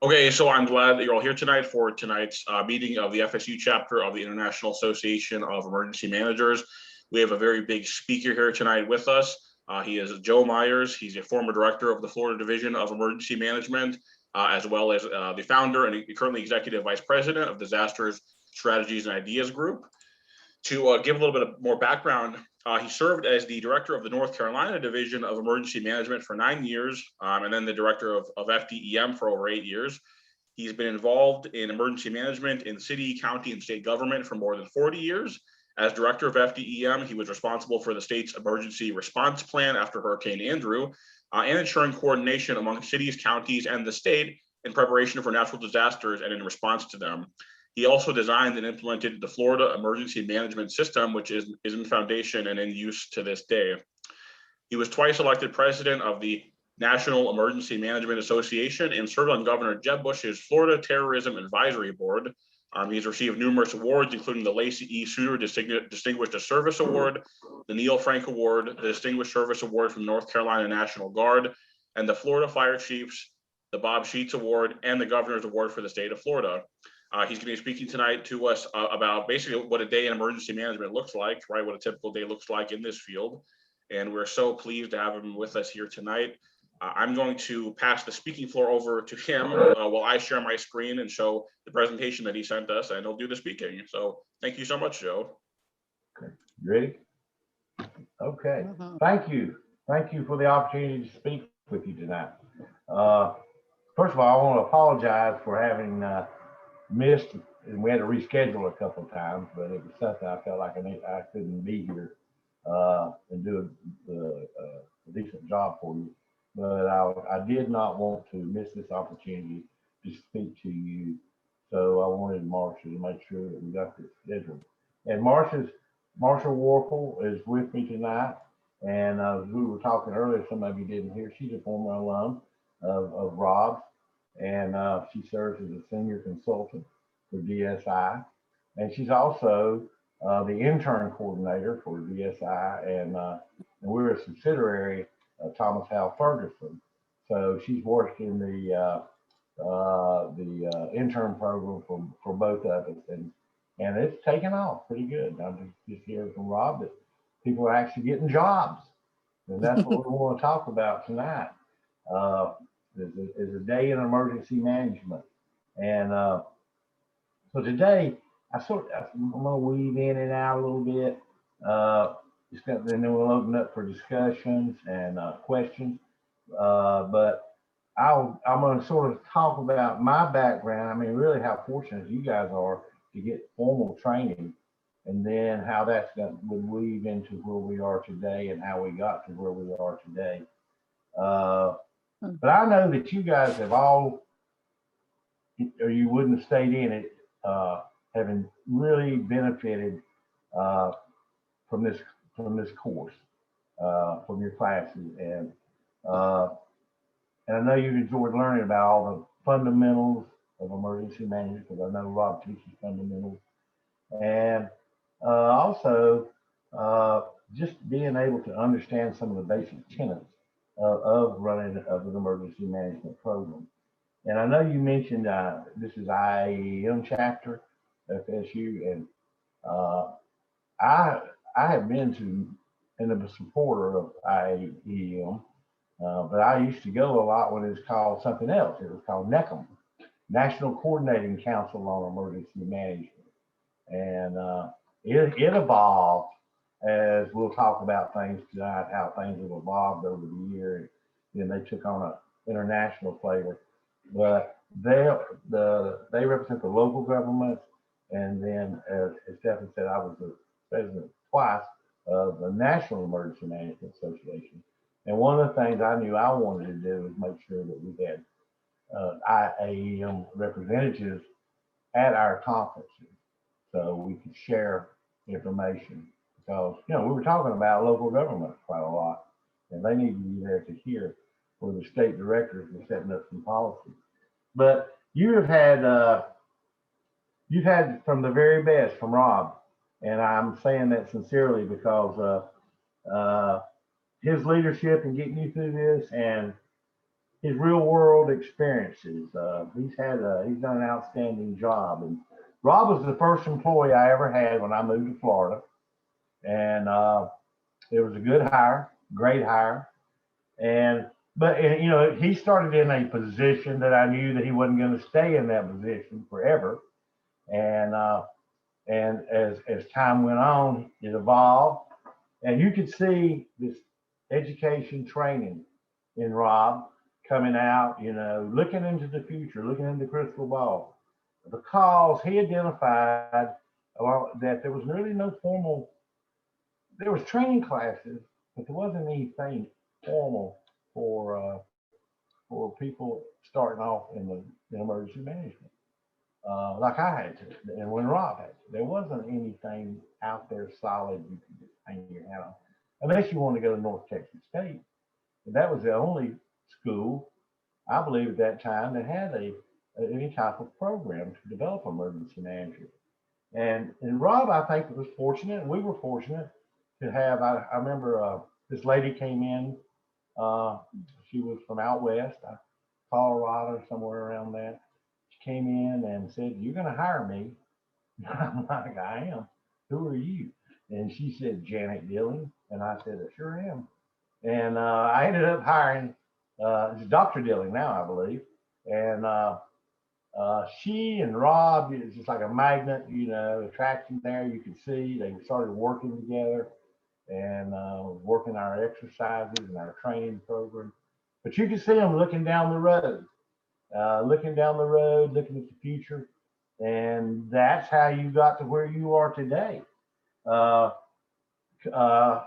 Okay, so I'm glad that you're all here tonight for tonight's meeting of the FSU chapter of the International Association of Emergency Managers. We have a very big speaker here tonight with us. He is Joe Myers. He's a former director of the Florida Division of Emergency Management, as well as the founder and currently executive vice president of Disasters, Strategies, and Ideas Group. To give a little bit more background, he served as the director of the North Carolina Division of Emergency Management for 9 years, and then the director of FDEM for over 8 years. He's been involved in emergency management in city, county, and state government for more than 40 years. As director of FDEM, he was responsible for the state's emergency response plan after Hurricane Andrew, and ensuring coordination among cities, counties, and the state in preparation for natural disasters and in response to them. He also designed and implemented the Florida Emergency Management System, which is in foundation and in use to this day. He was twice elected president of the National Emergency Management Association and served on Governor Jeb Bush's Florida Terrorism Advisory Board. He's received numerous awards, including the Lacey E. Suter Distinguished Service Award, the Neil Frank Award, the Distinguished Service Award from North Carolina National Guard, and the Florida Fire Chiefs, the Bob Sheets Award, and the Governor's Award for the state of Florida. He's going to be speaking tonight to us about basically what a day in emergency management looks like, right? What a typical day looks like in this field. And we're so pleased to have him with us here tonight. I'm going to pass the speaking floor over to him while I share my screen and show the presentation that he sent us, and he'll do the speaking. So thank you so much, Joe. Okay, you ready? Okay, thank you. Thank you for the opportunity to speak with you tonight. First of all, I want to apologize for having missed, and we had to reschedule a couple of times, but it was something I felt like I couldn't be here and do a decent job for you. But I did not want to miss this opportunity to speak to you. So I wanted Marcia to make sure that we got this scheduled. And Marshall Warple is with me tonight. And as we were talking earlier, some of you didn't hear, she's a former alum of Rob's. And she serves as a senior consultant for DSI. And she's also the intern coordinator for DSI. And we're a subsidiary of Thomas Howell Ferguson. So she's worked in the intern program for both of us. And it's taken off pretty good. I'm just hearing from Rob that people are actually getting jobs. And that's what we want to talk about tonight. Is a day in emergency management. And so today, I'm gonna weave in and out a little bit. And then we'll open up for discussions and questions. But I'm gonna sort of talk about my background. I mean, really how fortunate you guys are to get formal training, and then how that's would weave into where we are today and how we got to where we are today. But I know that you guys have all, or you wouldn't have stayed in it, having really benefited from this course, from your classes, and I know you've enjoyed learning about all the fundamentals of emergency management, because I know Rob teaches fundamentals, and also just being able to understand some of the basic tenets of running of an emergency management program. And I know you mentioned this is IAEM chapter, FSU, and I have been and I'm a supporter of IAEM, but I used to go a lot when it was called something else. It was called NECM, National Coordinating Council on Emergency Management. And it evolved, as we'll talk about things tonight, how things have evolved over the years. Then they took on an international flavor. But they represent the local governments. And then, as Stephen said, I was the president twice of the National Emergency Management Association. And one of the things I knew I wanted to do was make sure that we had IAEM representatives at our conferences so we could share information. Because, we were talking about local government quite a lot, and they need to be there to hear where the state directors are setting up some policies. But you've had from the very best from Rob, and I'm saying that sincerely because his leadership in getting you through this, and his real world experiences. He's done an outstanding job. And Rob was the first employee I ever had when I moved to Florida, and it was a good hire, great hire. But you know, he started in a position that I knew that he wasn't going to stay in that position forever. And as time went on, it evolved, and you could see this education training in Rob coming out, you know, looking into the future, looking into the crystal ball, because he identified that there was really no formal. There was training classes, but there wasn't anything formal for people starting off in emergency management, like I had to, and when Rob had to. There wasn't anything out there solid you could just hang your hat on, unless you wanted to go to North Texas State. But that was the only school, I believe, at that time that had any type of program to develop emergency managers. And Rob, I think, was fortunate, and we were fortunate to have. I remember this lady came in. She was from out west, Colorado, somewhere around that. She came in and said, "You're going to hire me?" I'm like, "I am. Who are you?" And she said, "Janet Dillon." And I said, "I sure am." And I ended up hiring Dr. Dillon now, I believe. And she and Rob, it's just like a magnet, you know, attraction there. You could see they started working together and working our exercises and our training program. But you can see them looking down the road, looking at the future. And that's how you got to where you are today. Uh, uh,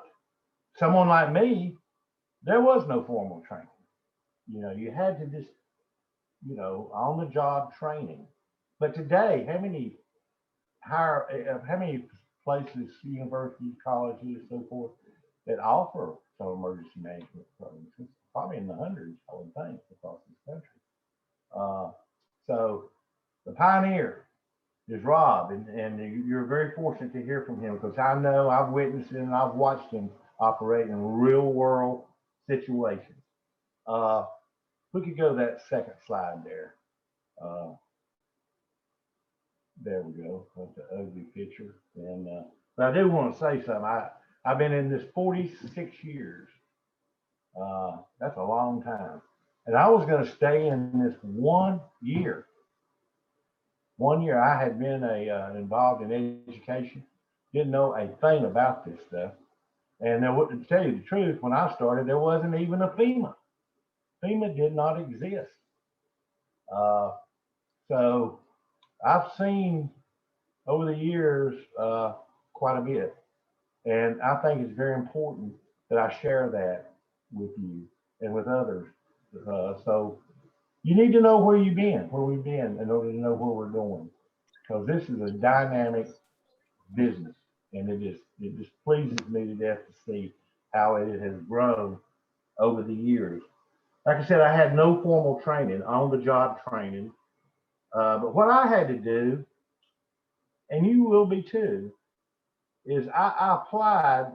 Someone like me, there was no formal training. You know, you had to just, you know, on the job training. But today, how many places, universities, colleges, so forth, that offer some emergency management programs? It's probably in the hundreds, I would think, across this country. So the pioneer is Rob, and you're very fortunate to hear from him, because I know I've witnessed him and I've watched him operate in real world situations. We could go to that second slide there. Uh, there we go. That's an ugly picture. But I do want to say something. I've been in this 46 years. That's a long time. And I was going to stay in this 1 year. 1 year I had been involved in education, didn't know a thing about this stuff. And to tell you the truth, when I started, there wasn't even a FEMA. FEMA did not exist. So I've seen over the years quite a bit. And I think it's very important that I share that with you and with others. So you need to know where we've been in order to know where we're going. Because this is a dynamic business, and it just pleases me to death to see how it has grown over the years. Like I said, I had no formal training, on the job training. But what I had to do, and you will be too, is I applied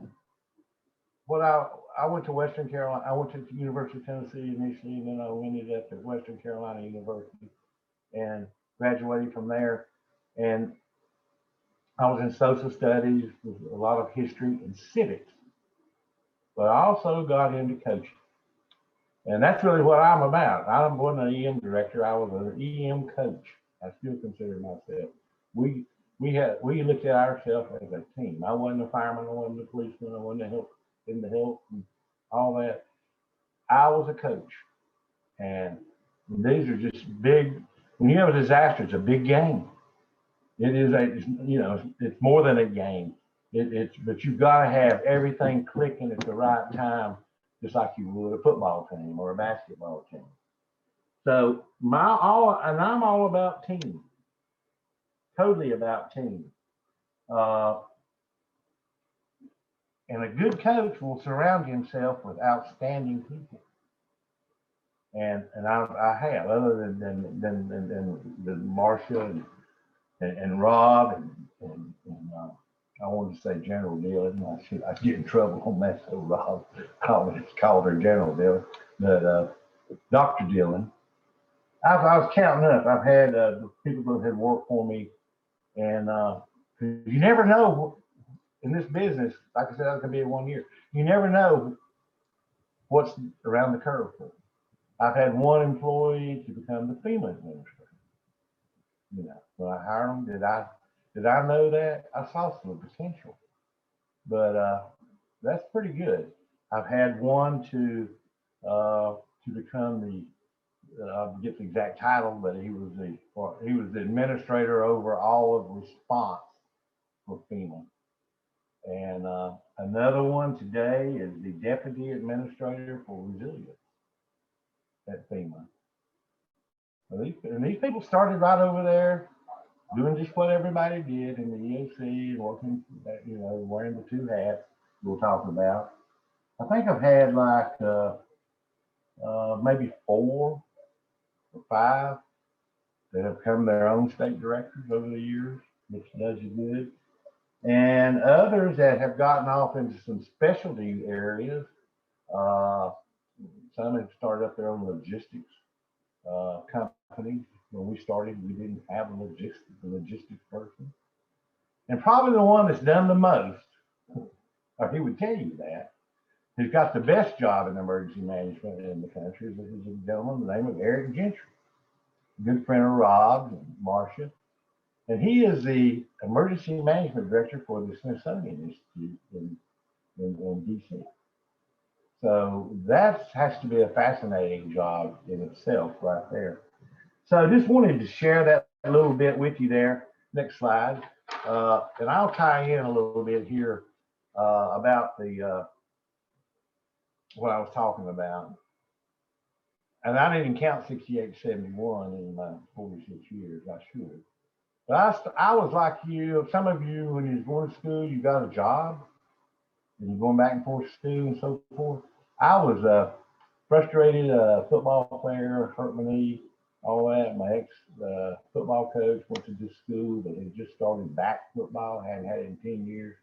what I went to Western Carolina. I went to the University of Tennessee initially, and then I ended up at Western Carolina University and graduated from there. And I was in social studies with a lot of history and civics, but I also got into coaching. And that's really what I'm about. I wasn't an EM director. I was an EM coach. I still consider myself. We looked at ourselves as a team. I wasn't a fireman. I wasn't a policeman. I wasn't in the health and all that. I was a coach. And these are just big. When you have a disaster, it's a big game. It's more than a game. But you've got to have everything clicking at the right time, just like you would a football team or a basketball team. So I'm all about team, totally about team. And a good coach will surround himself with outstanding people. And I have, other than Marcia and Rob and I wanted to say General Dillon. I get in trouble on that, so Rob called her General Dillon. But Dr. Dillon. I was counting up. I've had people that had worked for me, and you never know in this business. Like I said, I could be in 1 year. You never know what's around the curve for. I've had one employee to become the FEMA administrator. You know, when I hired him, did I know that? I saw some potential, but that's pretty good. I've had one to become the I forget the exact title, but he was the administrator over all of response for FEMA. And another one today is the deputy administrator for resilience at FEMA. And these people started right over there doing just what everybody did in the EOC and working, you know, wearing the two hats we'll talk about. I think I've had like maybe 4 or 5 that have become their own state directors over the years, which does you good. And others that have gotten off into some specialty areas. Some have started up their own logistics companies. When we started, we didn't have a logistics person. And probably the one that's done the most, or he would tell you that, who's got the best job in emergency management in the country, is a gentleman by the name of Eric Gentry, good friend of Rob and Marcia. And he is the emergency management director for the Smithsonian Institute in DC. So that has to be a fascinating job in itself right there. So I just wanted to share that a little bit with you there. Next slide. And I'll tie in a little bit here about the what I was talking about. And I didn't count 68, 71 in my 46 years, I should. But I was like you, some of you, when you was going to school, you got a job, and you're going back and forth to school and so forth. I was a frustrated football player, hurt my knee, all that. My ex football coach went to this school that had just started back football, hadn't had it in 10 years.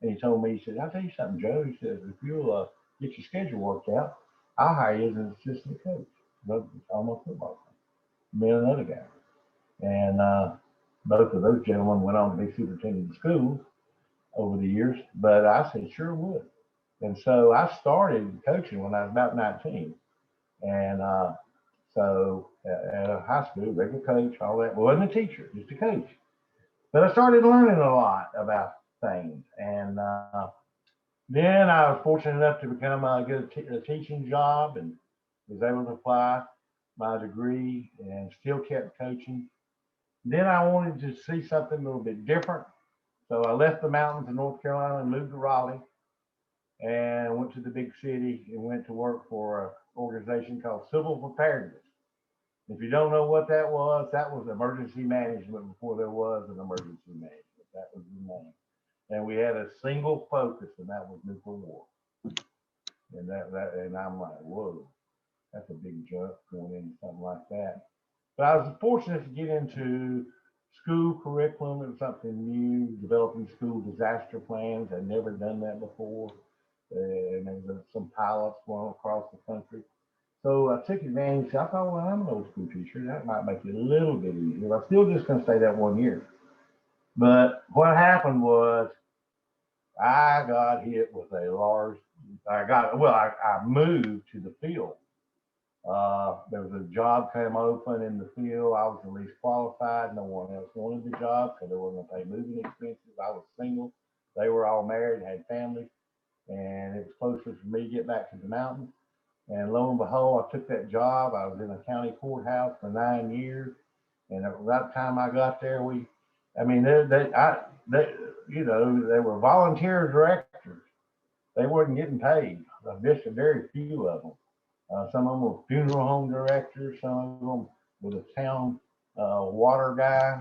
And he told me, he said, I'll tell you something, Joe. He said, if you'll get your schedule worked out, I'll hire you as an assistant coach on my football team. Me and another guy. And both of those gentlemen went on to be superintendent of schools over the years, but I said, sure would. And so I started coaching when I was about 19. And so at a high school, regular coach, all that, wasn't a teacher, just a coach. But I started learning a lot about things. And then I was fortunate enough to become get a teaching job and was able to apply my degree and still kept coaching. Then I wanted to see something a little bit different. So I left the mountains of North Carolina and moved to Raleigh and went to the big city and went to work for an organization called Civil Preparedness. If you don't know what that was emergency management before there was an emergency management. That was the name. And we had a single focus, and that was nuclear war. And I'm like, whoa, that's a big jump going into something like that. But I was fortunate to get into school curriculum. It was something new, developing school disaster plans. I'd never done that before. And there was some pilots going across the country. So I took advantage. I thought, well, I'm an old school teacher. That might make it a little bit easier. I'm still just going to stay that 1 year. But what happened was I got hit with a large, I moved to the field. There was a job came open in the field. I was the least qualified. No one else wanted the job because they weren't going to pay moving expenses. I was single. They were all married, had families, and it was closer for me to get back to the mountains. And lo and behold, I took that job. I was in a county courthouse for 9 years. And about the time I got there, they were volunteer directors. They weren't getting paid. Just a very few of them. Some of them were funeral home directors. Some of them were the town water guy.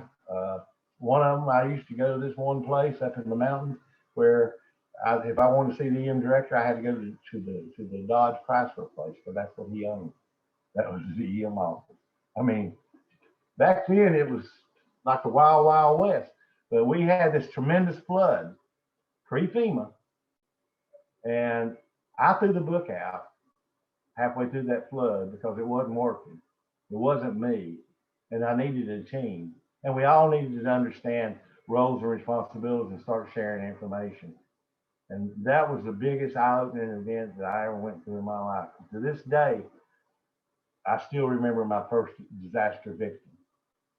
One of them, I used to go to this one place up in the mountains where if I wanted to see the EM director, I had to go to the Dodge Chrysler place, but that's what he owned. That was the EM office. I mean, back then it was like the wild, wild west. But we had this tremendous flood, pre-FEMA, and I threw the book out halfway through that flood because it wasn't working. It wasn't me. And I needed a team. And we all needed to understand roles and responsibilities and start sharing information. And that was the biggest eye-opening event that I ever went through in my life. To this day, I still remember my first disaster victim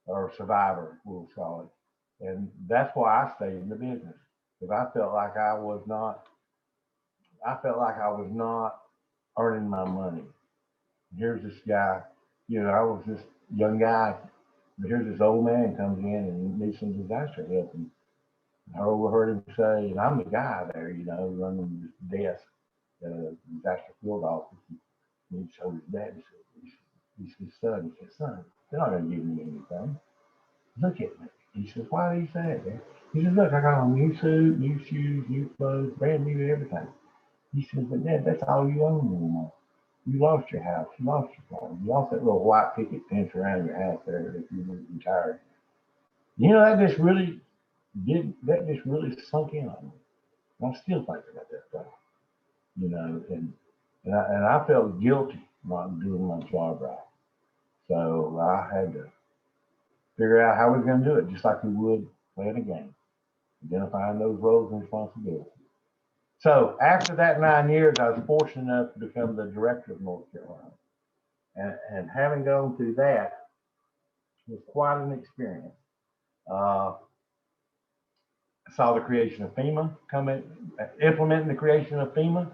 or survivor, we'll call it. And that's why I stayed in the business, because I felt like I was not earning my money. Here's this guy, I was this young guy, but here's this old man comes in and needs some disaster help. And I overheard him say, and I'm the guy there, running this desk at a disaster field office. And he showed his dad. He's his son. He said, son, they're not going to give me anything. Look at me. He says, why do you say that? He says, look, I got a new suit, new shoes, new clothes, brand new everything. He says, but Dad, that's all you own anymore. You lost your house, you lost your car, you lost that little white picket fence around your house there if you were retired. That just really sunk in on me. I'm still thinking about that stuff, and I felt guilty not doing my job right. So I had to figure out how we were going to do it, just like we would playing a game, identifying those roles and responsibilities. So after that 9 years, I was fortunate enough to become the director of North Carolina. And having gone through that was quite an experience. I saw the creation of FEMA implementing the creation of FEMA,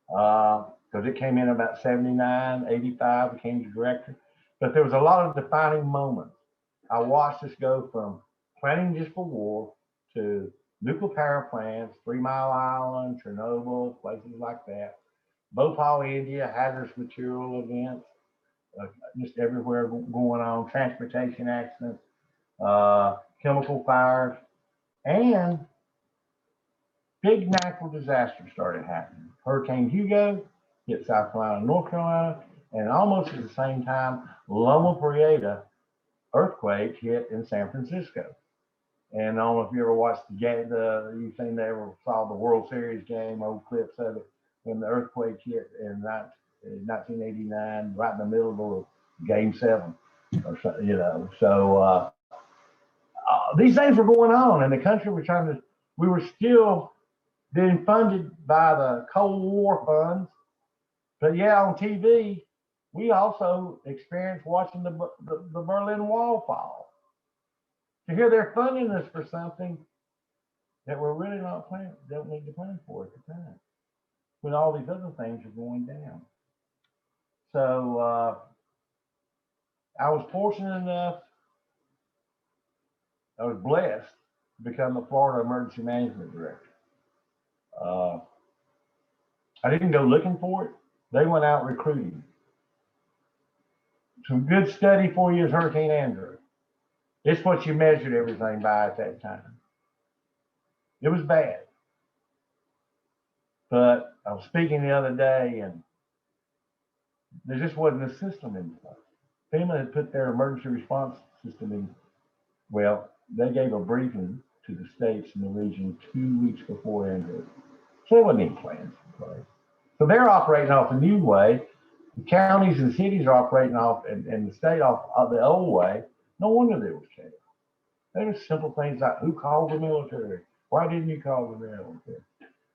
because it came in about 79, 85, became the director. But there was a lot of defining moments. I watched this go from planning just for war to nuclear power plants, 3 Mile Island, Chernobyl, places like that. Bhopal, India, hazardous material events, just everywhere going on, transportation accidents, chemical fires, and big natural disasters started happening. Hurricane Hugo hit South Carolina, North Carolina, and almost at the same time, Loma Prieta earthquake hit in San Francisco. And I don't know if you ever watched you've seen, ever saw the World Series game, old clips of it, when the earthquake hit in 1989, right in the middle of Game 7, or something, So these things were going on, and the country was we were still being funded by the Cold War funds. But yeah, on TV, we also experienced watching the Berlin Wall fall. To hear they're funding us for something that we're really don't need to plan for at the time, when all these other things are going down. So I was fortunate enough, I was blessed to become the Florida Emergency Management Director. I didn't go looking for it. They went out recruiting. Some good study for you is Hurricane Andrew. It's what you measured everything by at that time. It was bad. But I was speaking the other day, and there just wasn't a system in place. FEMA had put their emergency response system in. Well, they gave a briefing to the states in the region 2 weeks before Andrew. So there wasn't any plans in place. So they're operating off a new way. The counties and cities are operating off, and the state off of the old way. No wonder there was chaos. There were simple things like, who called the military? Why didn't you call the military?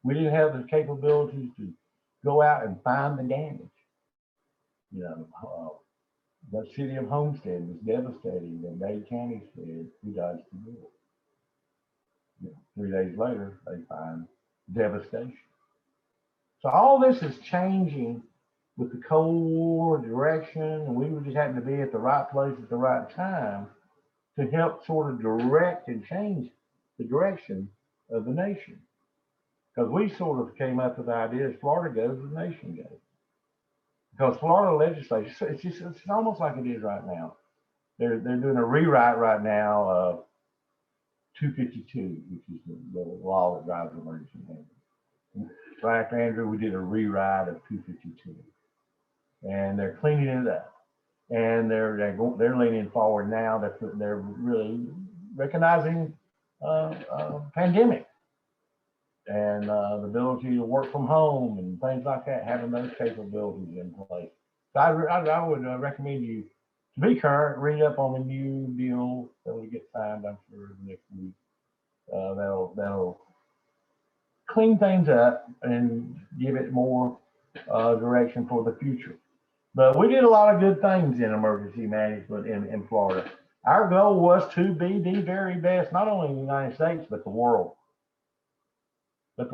We didn't have the capabilities to go out and find the damage. The city of Homestead was devastating. The Dade County said, who dodged the bullet? 3 days later, they find devastation. So all this is changing with the Cold War direction, and we were just happening to be at the right place at the right time to help sort of direct and change the direction of the nation. Because we sort of came up with the idea, as Florida goes, the nation goes. Because Florida legislature, it's almost like it is right now. They're doing a rewrite right now of 252, which is the law that drives emergency management. Right after Andrew, we did a rewrite of 252, and they're cleaning it up. And they're leaning forward now. They're really recognizing pandemic and the ability to work from home and things like that, having those capabilities in place. So I would recommend you to be current, read up on the new bill that will get signed, I'm sure, next week. That'll clean things up and give it more direction for the future. But we did a lot of good things in emergency management in Florida. Our goal was to be the very best, not only in the United States, but the world. This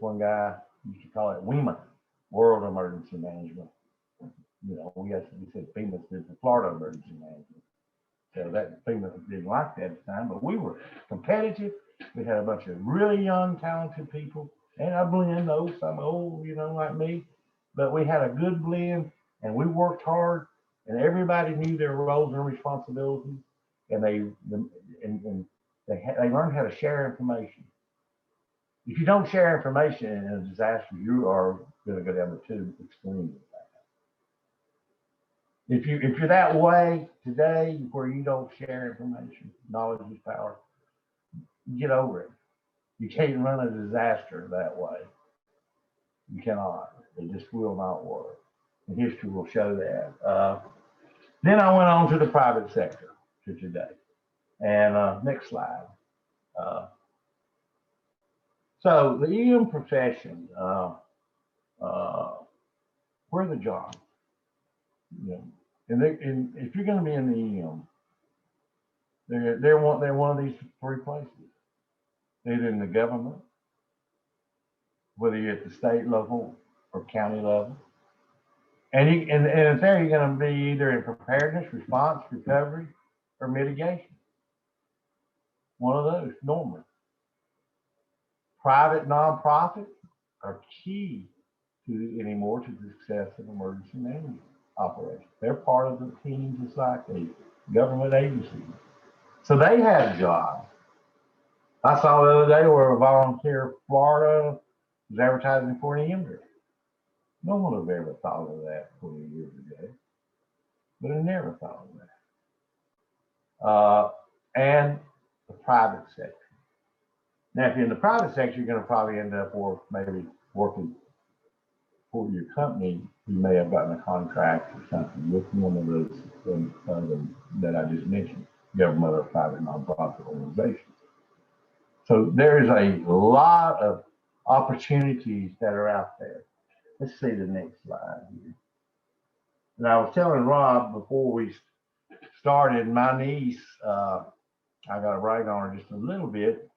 one guy used to call it WEMA, World Emergency Management. You know, we said FEMA did the Florida Emergency Management. So that FEMA didn't like that at the time, but we were competitive. We had a bunch of really young, talented people, and a blend, though, some old, you know, like me. But we had a good blend, and we worked hard, and everybody knew their roles and responsibilities, and they learned how to share information. If you don't share information in a disaster, you are going to go down the tube extremely fast. If you're that way today, where you don't share information, knowledge is power, get over it. You can't run a disaster that way. You cannot. It just will not work. And history will show that. Then I went on to the private sector to today. And next slide. So the EM profession, where are the jobs? You know, and if you're going to be in the EM, they're one of these three places. Either in the government, whether you're at the state level or county level, and it's there, you're going to be either in preparedness, response, recovery, or mitigation. One of those normally. Private nonprofits are key anymore to the success of emergency management operations. They're part of the team just like a government agency. So they have jobs. I saw the other day where a volunteer Florida was advertising for an EM. No one would have ever thought of that 20 years ago, but I never thought of that. And the private sector. Now, if you're in the private sector, you're going to probably end up maybe working for your company. You may have gotten a contract or something with one of those that I just mentioned, government or private nonprofit organizations. So there is a lot of opportunities that are out there. Let's see the next slide here. And I was telling Rob before we started, my niece, I got to write on her just a little bit.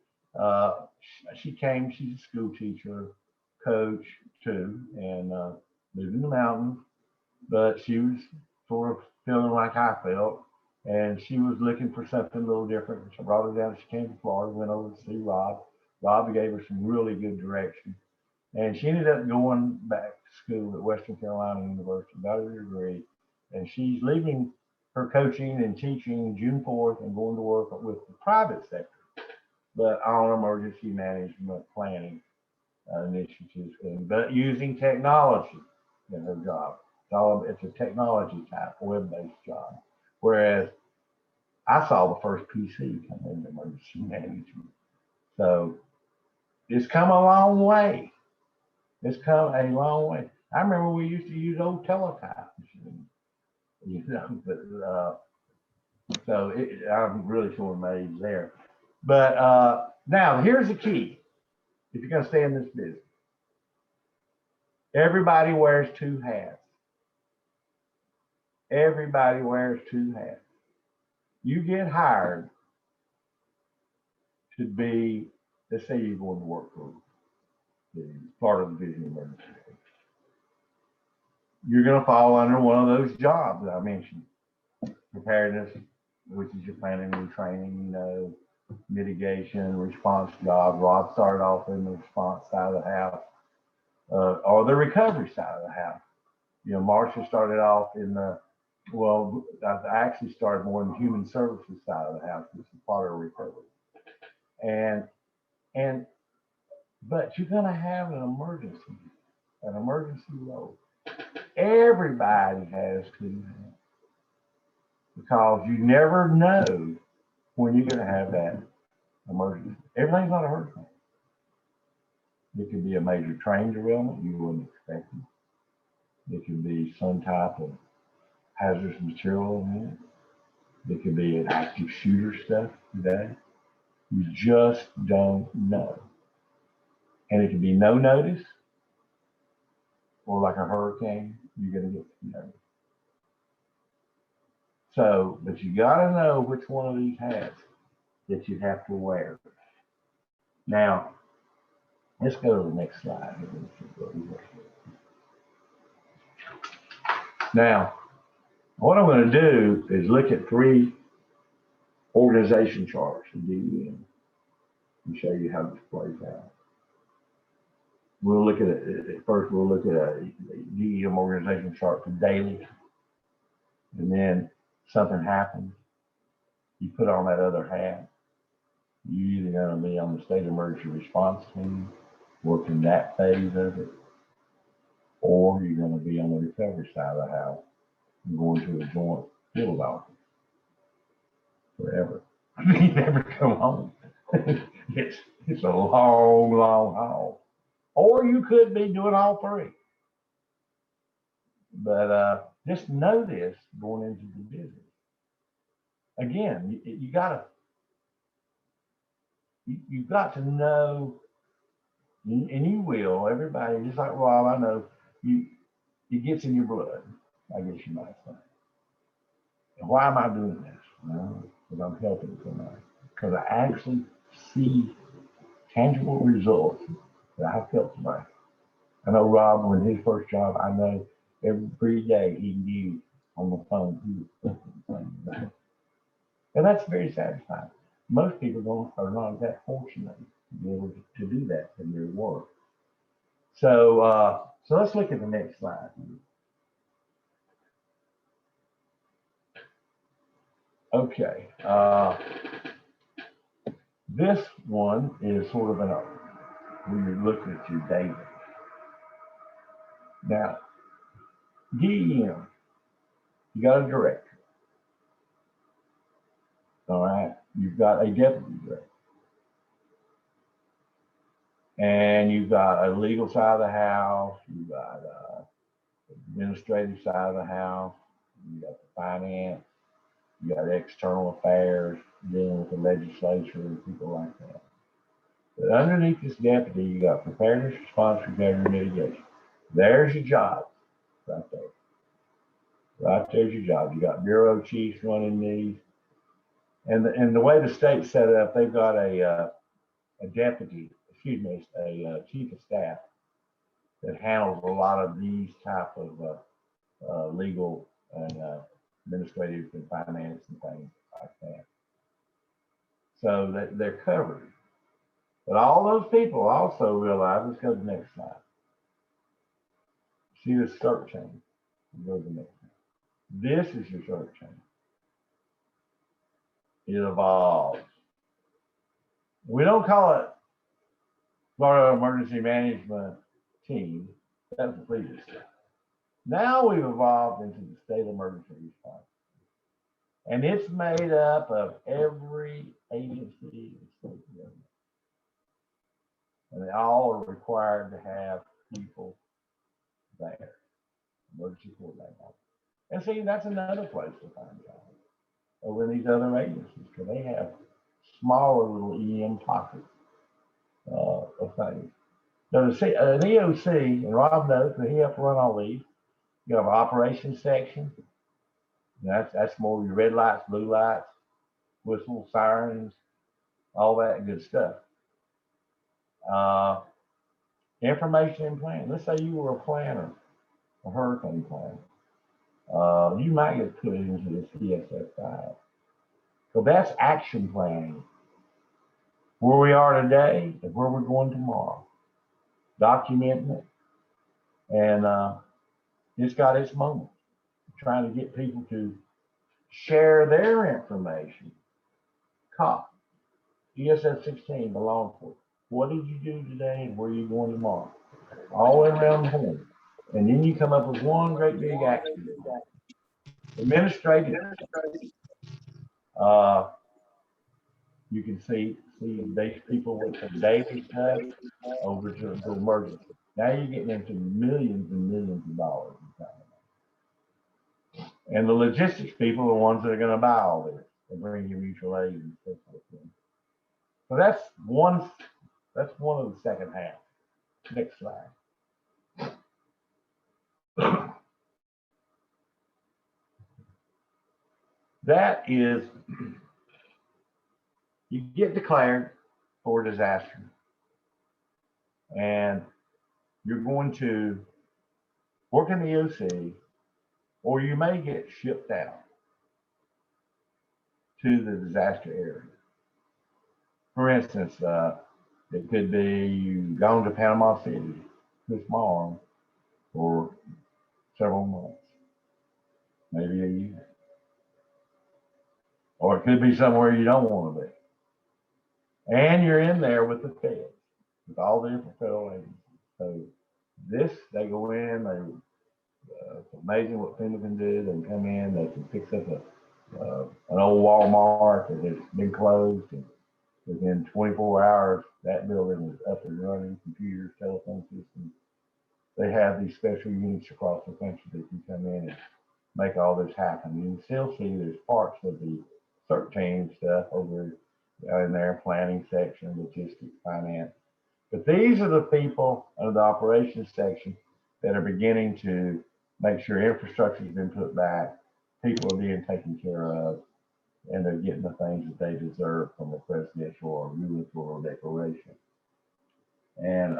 She's a school teacher, coach too, and lived in the mountains, but she was sort of feeling like I felt, and she was looking for something a little different. So I brought her down. She came to Florida, went over to see Rob. Rob gave her some really good direction, and she ended up going back to school at Western Carolina University, got her degree, and she's leaving her coaching and teaching June 4th and going to work with the private sector, but on emergency management planning initiatives, but using technology in her job. It's a technology type, web-based job. Whereas I saw the first PC come into emergency management. So it's come a long way. It's come a long way. I remember we used to use old teletype machines, you know, but so I'm really showing my age there. But now here's the key. If you're going to stay in this business, everybody wears two hats. Everybody wears two hats. You get hired to be, let's say you're going to work for the Florida Division of Emergency. You're going to fall under one of those jobs that I mentioned. Preparedness, which is your planning and training, you know, mitigation, response job. Rob started off in the response side of the house, or the recovery side of the house. You know, Marcia started off in the, well, I actually started more in the human services side of the house, which is part of recovery. But you're going to have an emergency role. Everybody has two hands because you never know when you're going to have that emergency. Everything's not a hurricane. It could be a major train derailment you wouldn't expect it. It could be some type of hazardous material event. It could be an active shooter stuff today. You just don't know. And it could be no notice, or like a hurricane, you're going to get notice. So, but you got to know which one of these hats that you have to wear. Now, let's go to the next slide. Now, what I'm going to do is look at 3 organization charts in DEM and show you how this plays out. We'll look at it first. We'll look at a DEM organization chart for daily, and then something happens. You put on that other hat. You're either going to be on the state emergency response team, working that phase of it, or you're going to be on the recovery side of the house and going to a joint field office forever. You never come home. It's a long, long haul. Or you could be doing all 3. But just know this going into the business. Again, you've got to know, and you will, everybody, just like Rob, I know it gets in your blood, I guess you might say. And why am I doing this? Well, because I'm helping somebody. Because I actually see tangible results that I've helped somebody. I know Rob, when his first job, I know every day he knew on the phone who was thinking about it. And that's very satisfying. Most people are not that fortunate to be able to do that in their work. So, so let's look at the next slide. Okay. This one is sort of when you're looking at your data. Now, DEM, you got a director. All right. You've got a deputy director. And you've got a legal side of the house. You've got administrative side of the house. You got the finance. You got external affairs, dealing with the legislature and people like that. But underneath this deputy, you got preparedness, response, recovery, and mitigation. There's your job right there. Right there's your job. You got bureau chiefs running these. And the way the state's set up, they've got a deputy, a chief of staff that handles a lot of these type of legal and administrative and finance and things like that. So that they're covered. But all those people also realize, let's go to the next slide. See the cert chain. Go to the next one. This is your cert chain. It evolves. We don't call it Florida Emergency Management Team. That was the previous step. Now we've evolved into the state emergency response. And it's made up of every agency in state government. And they all are required to have people there. Emergency coordinator. And see, that's another place to find jobs over in these other agencies, because they have smaller little EM pockets of things. Now, an EOC, and Rob knows that he helped run all these. You have an operations section. That's more your red lights, blue lights, whistles, sirens, all that good stuff. Information and planning. Let's say you were a planner, a hurricane planner. You might get put into this ESF5. So that's action planning. Where we are today and where we're going tomorrow. Documenting it. And it's got its moments. Trying to get people to share their information. COP, ESF 16, the law enforcement. What did you do today and where are you going tomorrow? All the way around the horn. And then you come up with one great big action. Administrative. you can see these people with the daily stuff over to emergency. Now you're getting into millions and millions of dollars. And the logistics people are the ones that are going to buy all this and bring you mutual aid and so forth. So that's one of the second half. Next slide. That is, you get declared for disaster, and you're going to work in the OC, or you may get shipped out to the disaster area. For instance, it could be you've gone to Panama City this morning for several months, maybe a year. Or it could be somewhere you don't want to be. And you're in there with the feds, with all the different federal agencies. So they go in, it's amazing what Fema can do. They can come in, they can fix up an old Walmart that has been closed, and within 24 hours, that building is up and running, computers, telephone systems. They have these special units across the country that can come in and make all this happen. You can still see there's parts of the CERT team stuff over in their planning section, logistics, finance. But these are the people under the operations section that are beginning to make sure infrastructure has been put back, people are being taken care of, and they're getting the things that they deserve from a presidential or gubernatorial declaration. And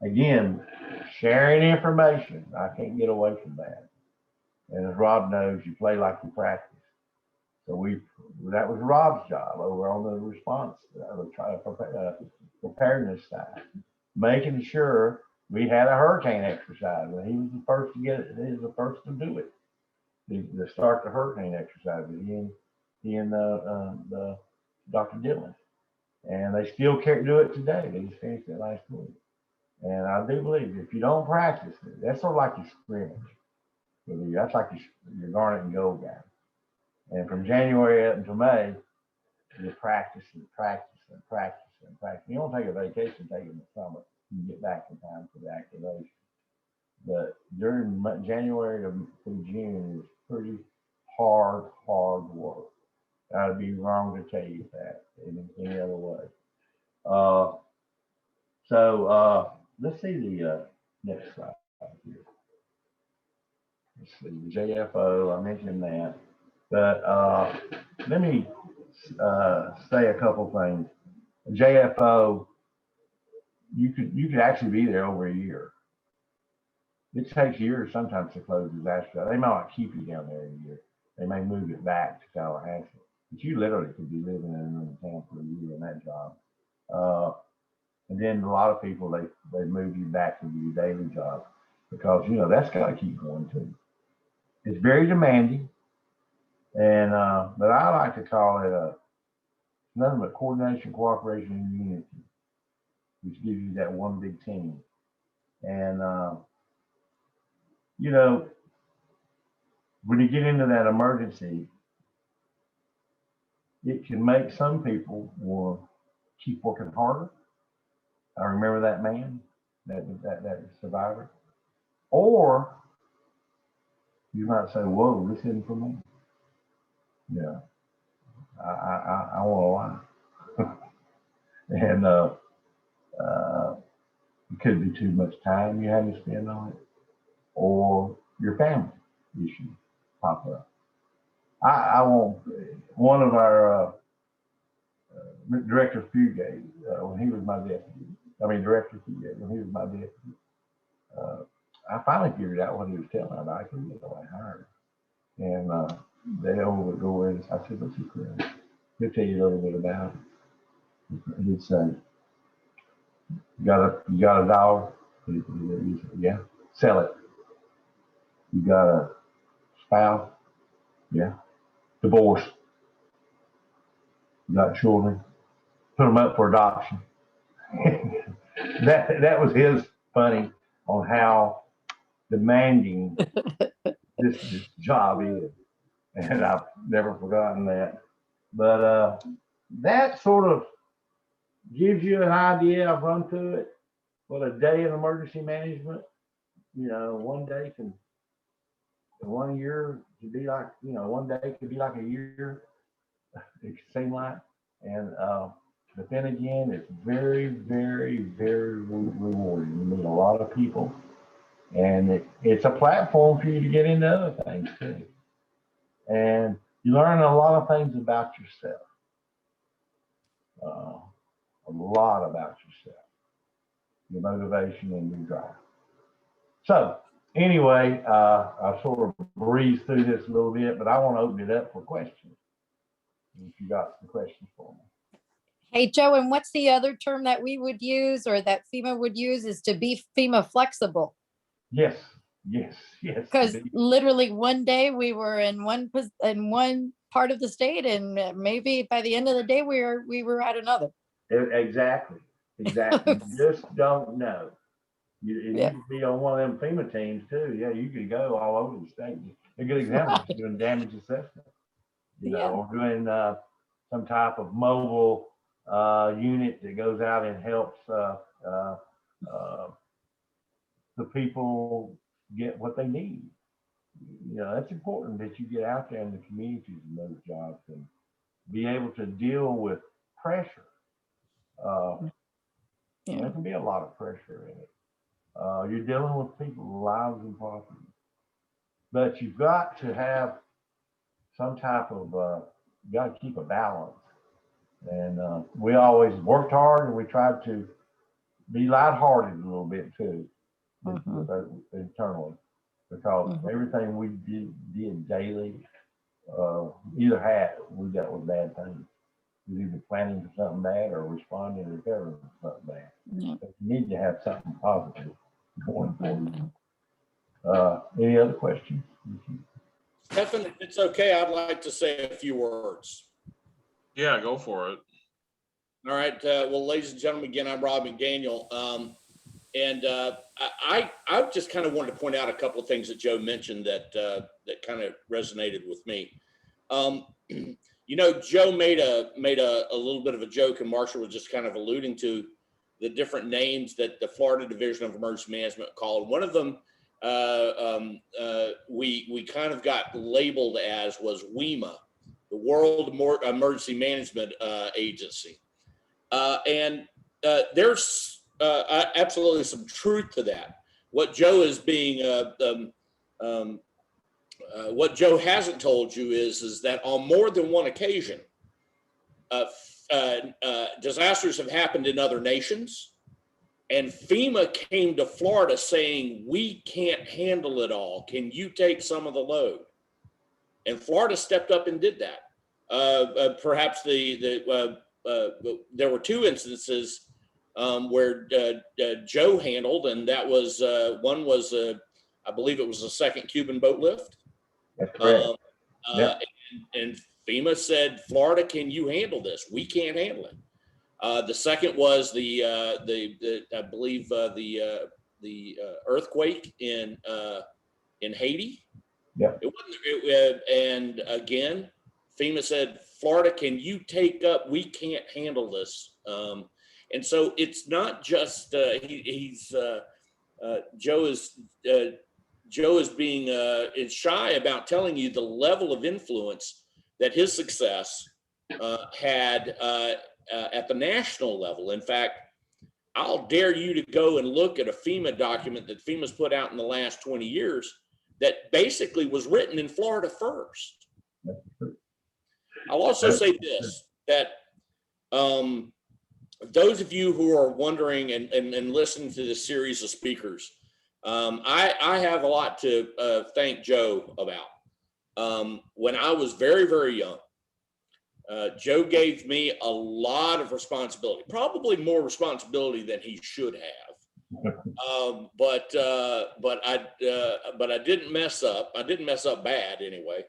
again, sharing information, I can't get away from that. And as Rob knows, you play like you practice. So that was Rob's job over on the response, preparedness side, making sure we had a hurricane exercise. And he was the first to get it. He was the first to do it, to start the hurricane exercise. He and Dr. Dillon. And they still can't do it today. They just finished it last week. And I do believe if you don't practice it, that's sort of like your scrimmage. That's like your garnet and gold guy. And from January up until May, you practice and practice and practice and practice. You don't take a vacation, take it in the summer. You get back in time for the activation. But during January through June is pretty hard work. I'd be wrong to tell you that in any other way. Let's see the next slide here. Let's see, the JFO, I mentioned that. But let me say a couple things. JFO, you could actually be there over a year. It takes years sometimes to close disaster. They might not keep you down there a year. They may move it back to Tallahassee. But you literally could be living in another town for a year in that job. And then a lot of people, they move you back to your daily job because, that's got to keep going too. It's very demanding. And, but I like to call it nothing but coordination, cooperation, and unity, which gives you that one big team. And, when you get into that emergency, it can make some people want to keep working harder. I remember that man, that survivor. Or you might say, whoa, this isn't for me. Yeah, I want to lie. And it could be too much time you have to spend on it, or your family issues pop up. I want one of our Director Fugate, when he was my deputy. Director Fugate, when he was my deputy. I finally figured out what he was telling about. I couldn't get away hired. And they would go in. I said, "What's your career?" He'll tell you a little bit about it. He'd say, "You got a dollar?" He'd say, "Yeah." "Sell it." "You got a spouse?" "Yeah." "Divorce?" "You got children?" "Put them up for adoption." that was his funny on how demanding this job is. and I've never forgotten that. But that sort of gives you an idea. I've run through it. What a day in emergency management, one day can, 1 year could be like, one day could be like a year, it could seem like. And but then again, it's very, very, very rewarding. You meet a lot of people, and it's a platform for you to get into other things too. And you learn a lot of things about yourself, a lot about yourself, your motivation and your drive. So anyway, I sort of breezed through this a little bit, but I want to open it up for questions. If you got some questions for me. Hey, Joe, and what's the other term that we would use or that FEMA would use is to be FEMA flexible? Yes. Because literally one day we were in one part of the state, and maybe by the end of the day we were at another. Exactly. You just don't know. You could be on one of them FEMA teams too. Yeah, you could go all over the state. A good example is doing damage assessment, or doing some type of mobile unit that goes out and helps the people get what they need. That's important that you get out there in the communities and those jobs and be able to deal with pressure. There can be a lot of pressure in it. You're dealing with people's lives and property, but you've got to have some type of, you got to keep a balance. And we always worked hard, and we tried to be lighthearted a little bit too, internally, because everything we did daily, we dealt with bad things. You're either planning for something bad or responding or recovering for something bad. But you need to have something positive going forward. Any other questions? Stephen, if it's okay, I'd like to say a few words. Yeah, go for it. All right. Well, ladies and gentlemen, again, I'm Rob McDaniel. I just kind of wanted to point out a couple of things that Joe mentioned that kind of resonated with me. Joe made a little bit of a joke, and Marshall was just kind of alluding to the different names that the Florida Division of Emergency Management called. One of them we kind of got labeled as was WEMA, the World Emergency Management Agency. There's absolutely some truth to that. What Joe is being, what Joe hasn't told you is that on more than one occasion, disasters have happened in other nations, and FEMA came to Florida saying, "We can't handle it all. Can you take some of the load?" And Florida stepped up and did that. Perhaps there were two instances where Joe handled, and that was one was I believe it was the second Cuban boat lift. That's correct. And FEMA said, "Florida, can you handle this? We can't handle it." The second was I believe the earthquake in Haiti. Yeah. It wasn't. And again, FEMA said, "Florida, can you take up? We can't handle this." And so it's not just Joe is being is shy about telling you the level of influence that his success had at the national level. In fact, I'll dare you to go and look at a FEMA document that FEMA's put out in the last 20 years that basically was written in Florida first. I'll also say this, that those of you who are wondering and listening to this series of speakers, I have a lot to thank Joe about. When I was very, very young, Joe gave me a lot of responsibility, probably more responsibility than he should have. But I didn't mess up. I didn't mess up bad anyway.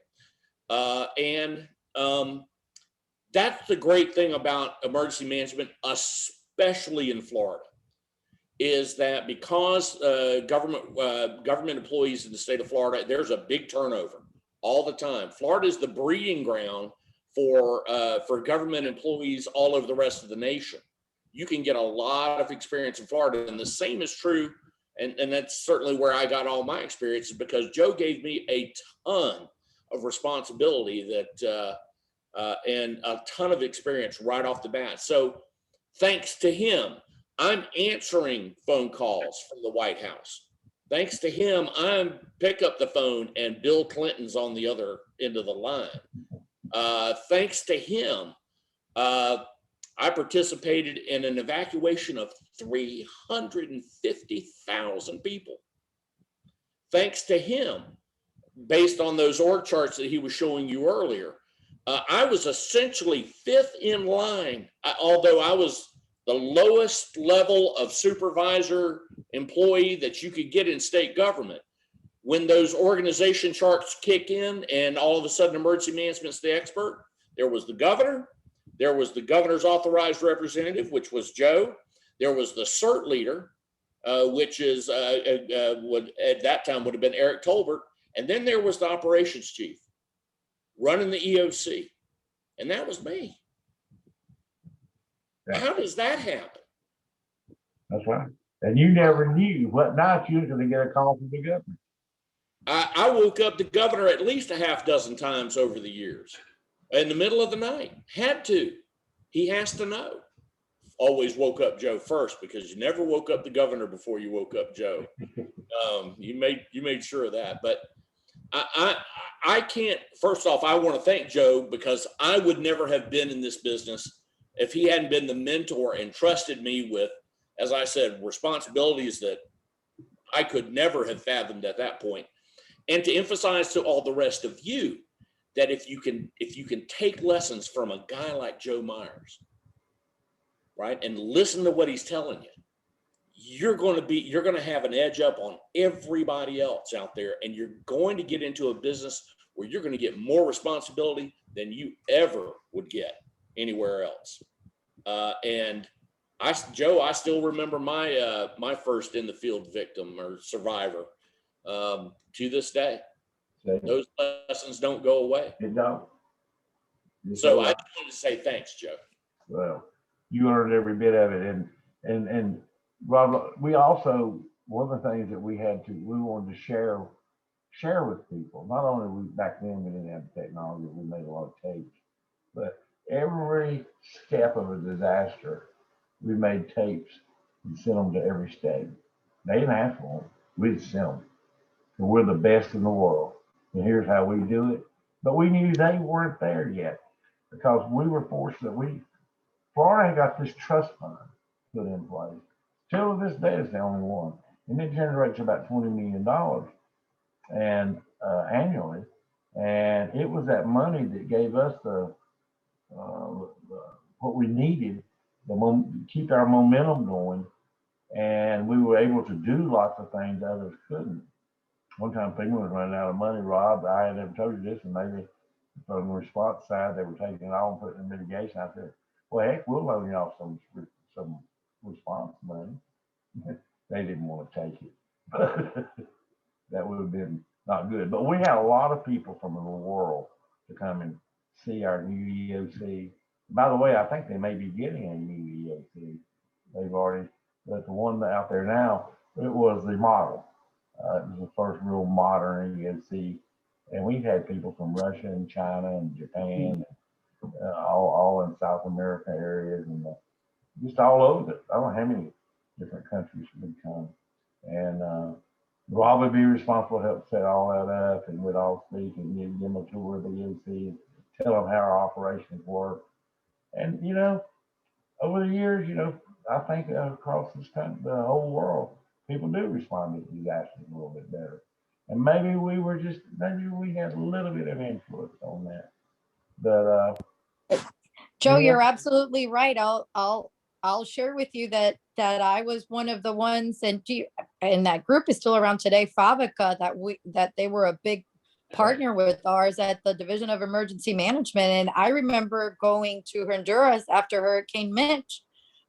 That's the great thing about emergency management, especially in Florida, is that because government employees in the state of Florida, there's a big turnover all the time. Florida is the breeding ground for government employees all over the rest of the nation. You can get a lot of experience in Florida, and the same is true. And that's certainly where I got all my experiences, because Joe gave me a ton of responsibility and a ton of experience right off the bat. So thanks to him, I'm answering phone calls from the White House. Thanks to him, I'm pick up the phone and Bill Clinton's on the other end of the line. Thanks to him, I participated in an evacuation of 350,000 people. Thanks to him, based on those org charts that he was showing you earlier, I was essentially fifth in line, although I was the lowest level of supervisor employee that you could get in state government. When those organization charts kick in and all of a sudden emergency management's the expert, there was the governor, there was the governor's authorized representative, which was Joe. There was the CERT leader, which is would at that time would have been Eric Tolbert. And then there was the operations chief running the EOC. And that was me. Yeah. How does that happen? That's right. And you never knew what night you were going to get a call from the governor. I woke up the governor at least a half dozen times over the years. In the middle of the night, had to. He has to know. Always woke up Joe first, because you never woke up the governor before you woke up Joe. You made sure of that. But I can't. First off, I want to thank Joe, because I would never have been in this business if he hadn't been the mentor and trusted me with, as I said, responsibilities that I could never have fathomed at that point. And to emphasize to all the rest of you that if you can take lessons from a guy like Joe Myers, right, and listen to what he's telling you, you're going to have an edge up on everybody else out there, and you're going to get into a business where you're going to get more responsibility than you ever would get anywhere else. And Joe, I still remember my first in the field victim or survivor to this day. Those lessons don't go away. It don't. So I just wanted to say thanks, Joe. Well, you earned every bit of it, and Rob, we also, one of the things that we wanted to share with people. Not only back then we didn't have the technology, we made a lot of tapes, but every step of a disaster, we made tapes and sent them to every state. They didn't ask for them; we just sent them. And we're the best in the world, and here's how we do it. But we knew they weren't there yet, because we were fortunate. Florida got this trust fund put in place. Till this day, it's the only one, and it generates about $20 million and annually. And it was that money that gave us the what we needed to keep our momentum going, and we were able to do lots of things others couldn't. One time, Fema was running out of money, Rob. I had never told you this, and maybe from the response side, they were taking it all and putting in mitigation. I said, well, heck, we'll loan y'all some response money. They didn't want to take it. That would have been not good. But we had a lot of people from the world to come and see our new EOC. By the way, I think they may be getting a new EOC. They've already, but the one out there now, it was the model. It was the first real modern EOC. And we've had people from Russia and China and Japan, all in South America areas, and just all over. I don't know how many different countries would come. And Rob would be responsible to help set all that up, and we'd all speak and give them a tour of the EOC and tell them how our operations work. And, over the years, I think across this country, the whole world, people do respond to disasters a little bit better. And maybe we had a little bit of influence on that. But Joe, you're absolutely right. I'll share with you that I was one of the ones, and that group is still around today, Favica, that they were a big partner with ours at the Division of Emergency Management. And I remember going to Honduras after Hurricane Mitch,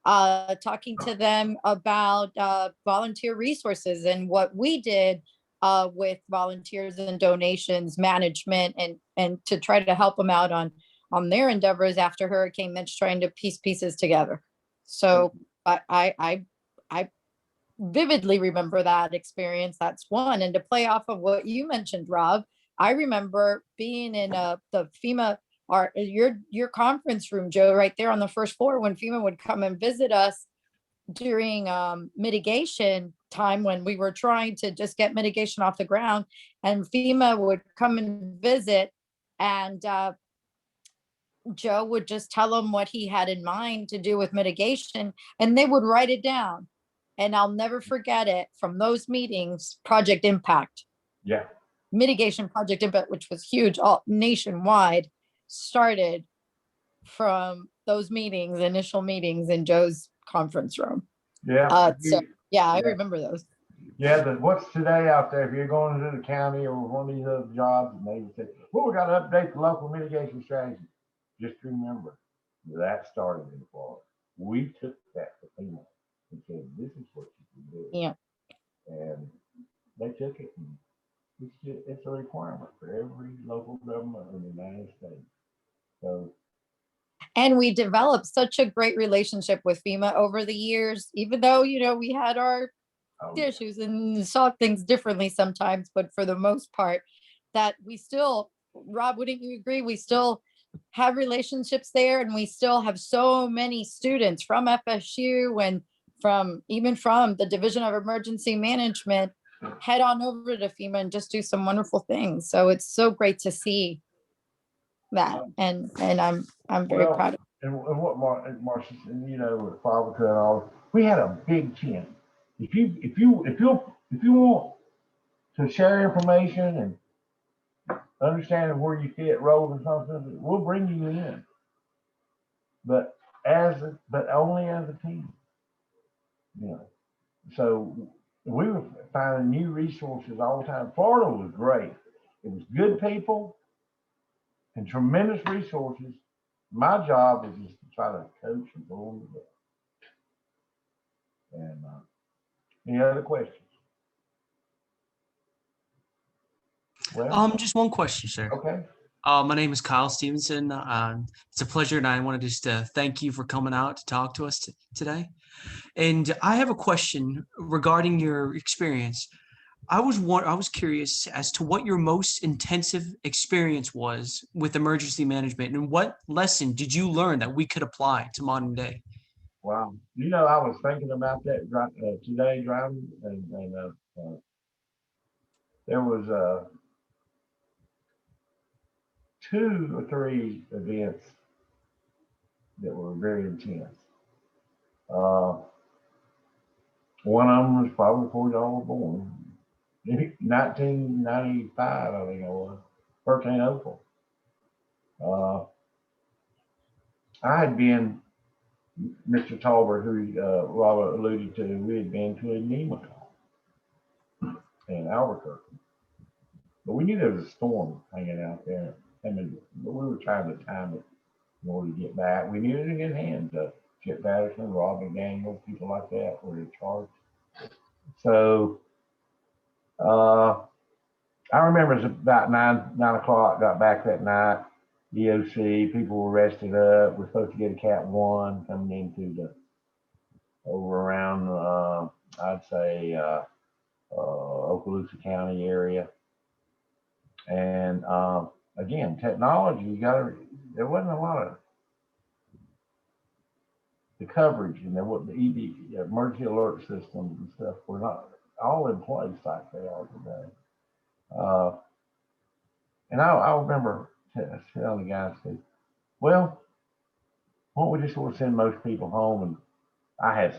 talking to them about volunteer resources and what we did with volunteers and donations, management, and to try to help them out on their endeavors after Hurricane Mitch, trying to piece pieces together. So I vividly remember that experience. That's one. And to play off of what you mentioned, Rob, I remember being in the FEMA, your conference room, Joe, right there on the first floor, when FEMA would come and visit us during mitigation time, when we were trying to just get mitigation off the ground, and FEMA would come and visit, and Joe would just tell them what he had in mind to do with mitigation, and they would write it down. And I'll never forget it from those meetings. Project Impact, Yeah. mitigation project impact, which was huge, all nationwide, started from those meetings, initial meetings in Joe's conference room. Yeah. So yeah, I Yeah. remember those. Yeah, but what's today out there? If you're going to the county or one of these other jobs, and they would say, well, we got to update the local mitigation strategy. Just remember, that started in Florida. We took that to FEMA and said, this is what you can do. Yeah. And they took it, and it's a requirement for every local government in the United States. So, And we developed such a great relationship with FEMA over the years, even though, we had our issues and saw things differently sometimes, but for the most part, that we still, Rob, wouldn't you agree? We still have relationships there, and we still have so many students from FSU and even from the Division of Emergency Management head on over to FEMA and just do some wonderful things. So it's so great to see that, and I'm very proud of it. And what Marcia said, with Fabrica and all, we had a big tent. If you want to share information and understand where you fit roles and something, we'll bring you in. But only as a team. So we were finding new resources all the time. Florida was great. It was good people and tremendous resources. My job is just to try to coach and pull them together. And any other questions? Well, just one question, sir. okay. My name is Kyle Stevenson. It's a pleasure, and I wanted just to thank you for coming out to talk to us today. And I have a question regarding your experience. I was curious as to what your most intensive experience was with emergency management, and what lesson did you learn that we could apply to modern day? Wow. I was thinking about that today driving, and there was 2 or 3 events that were very intense. One of them was probably before y'all were born. 1995, I think it was. Hurricane Opal. I had been, Mr. Talbert, who Robert alluded to, we had been to a NEMA call in Albuquerque. But we knew there was a storm hanging out there. But we were trying to time it in order to get back. We knew it in hand. Chip Patterson, Rob McDaniel, people like that were in charge. So I remember it was about 9 o'clock, got back that night. EOC, people were rested up. We're supposed to get a Cat 1 coming into over around, I'd say, Okaloosa County area. And again, technology, there wasn't a lot of the coverage, and there wasn't the emergency alert systems and stuff were not all in place like they are today. And I remember telling the guys, well, why don't we just sort of send most people home? And I was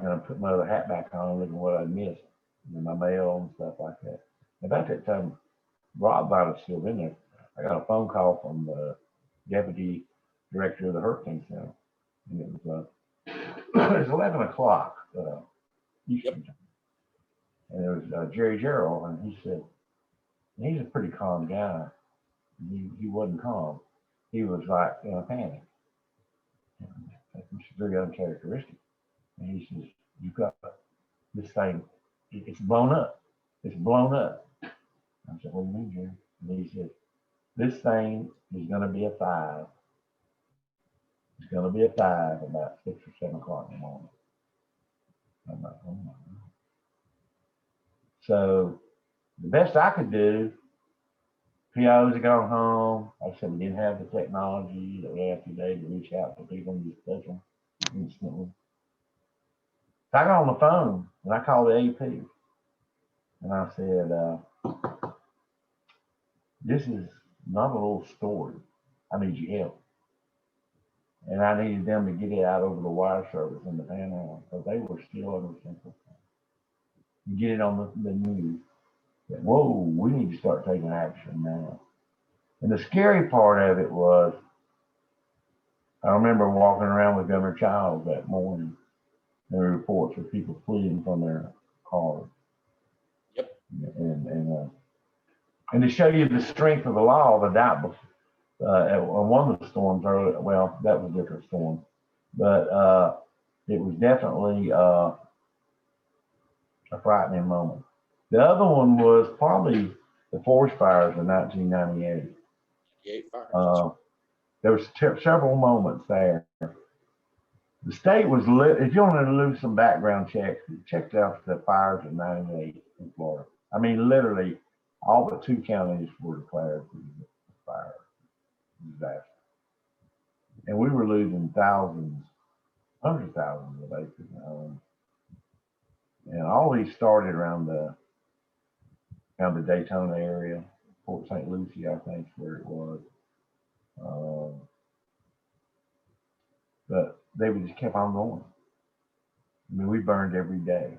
going to put my other hat back on and look at what I missed in my mail and stuff like that. About that time, Rob might have still been there. I got a phone call from the deputy director of the Hurricane Center. And it was 11 o'clock Eastern time. And it was Jerry Gerald, and he said, and he's a pretty calm guy. He wasn't calm. He was like in a panic. It's very uncharacteristic. And he says, you've got this thing, it's blown up. it's blown up. I said, what do you mean, Jerry? And he said, this thing is going to be a 5. It's going to be a 5 about 6 or 7 o'clock in the morning. I'm like, oh my God. So the best I could do, POs had gone home. Like I said, we didn't have the technology that we have today to reach out to people and just touch them instantly. So I got on the phone and I called the AP and I said, this is not a little story. I need your help. And I needed them to get it out over the wire service in the panhandle because they were still under central. Get it on the news. Whoa, we need to start taking action now. And the scary part of it was, I remember walking around with Governor Childs that morning. There were reports of people fleeing from their cars. Yep. And to show you the strength of the law, the night before, on one of the storms earlier, well, that was a different storm, but it was definitely a frightening moment. The other one was probably the forest fires in 1998. There was several moments there. The state was lit. If you want to do some background checks, check out the fires in 98 in Florida. I mean, literally, all but 2 counties were declared fire disaster. And we were losing thousands, hundreds of thousands of acres of homes. And all these started around the Daytona area, Port St. Lucie, I think, is where it was. But they just kept on going. I mean, we burned every day.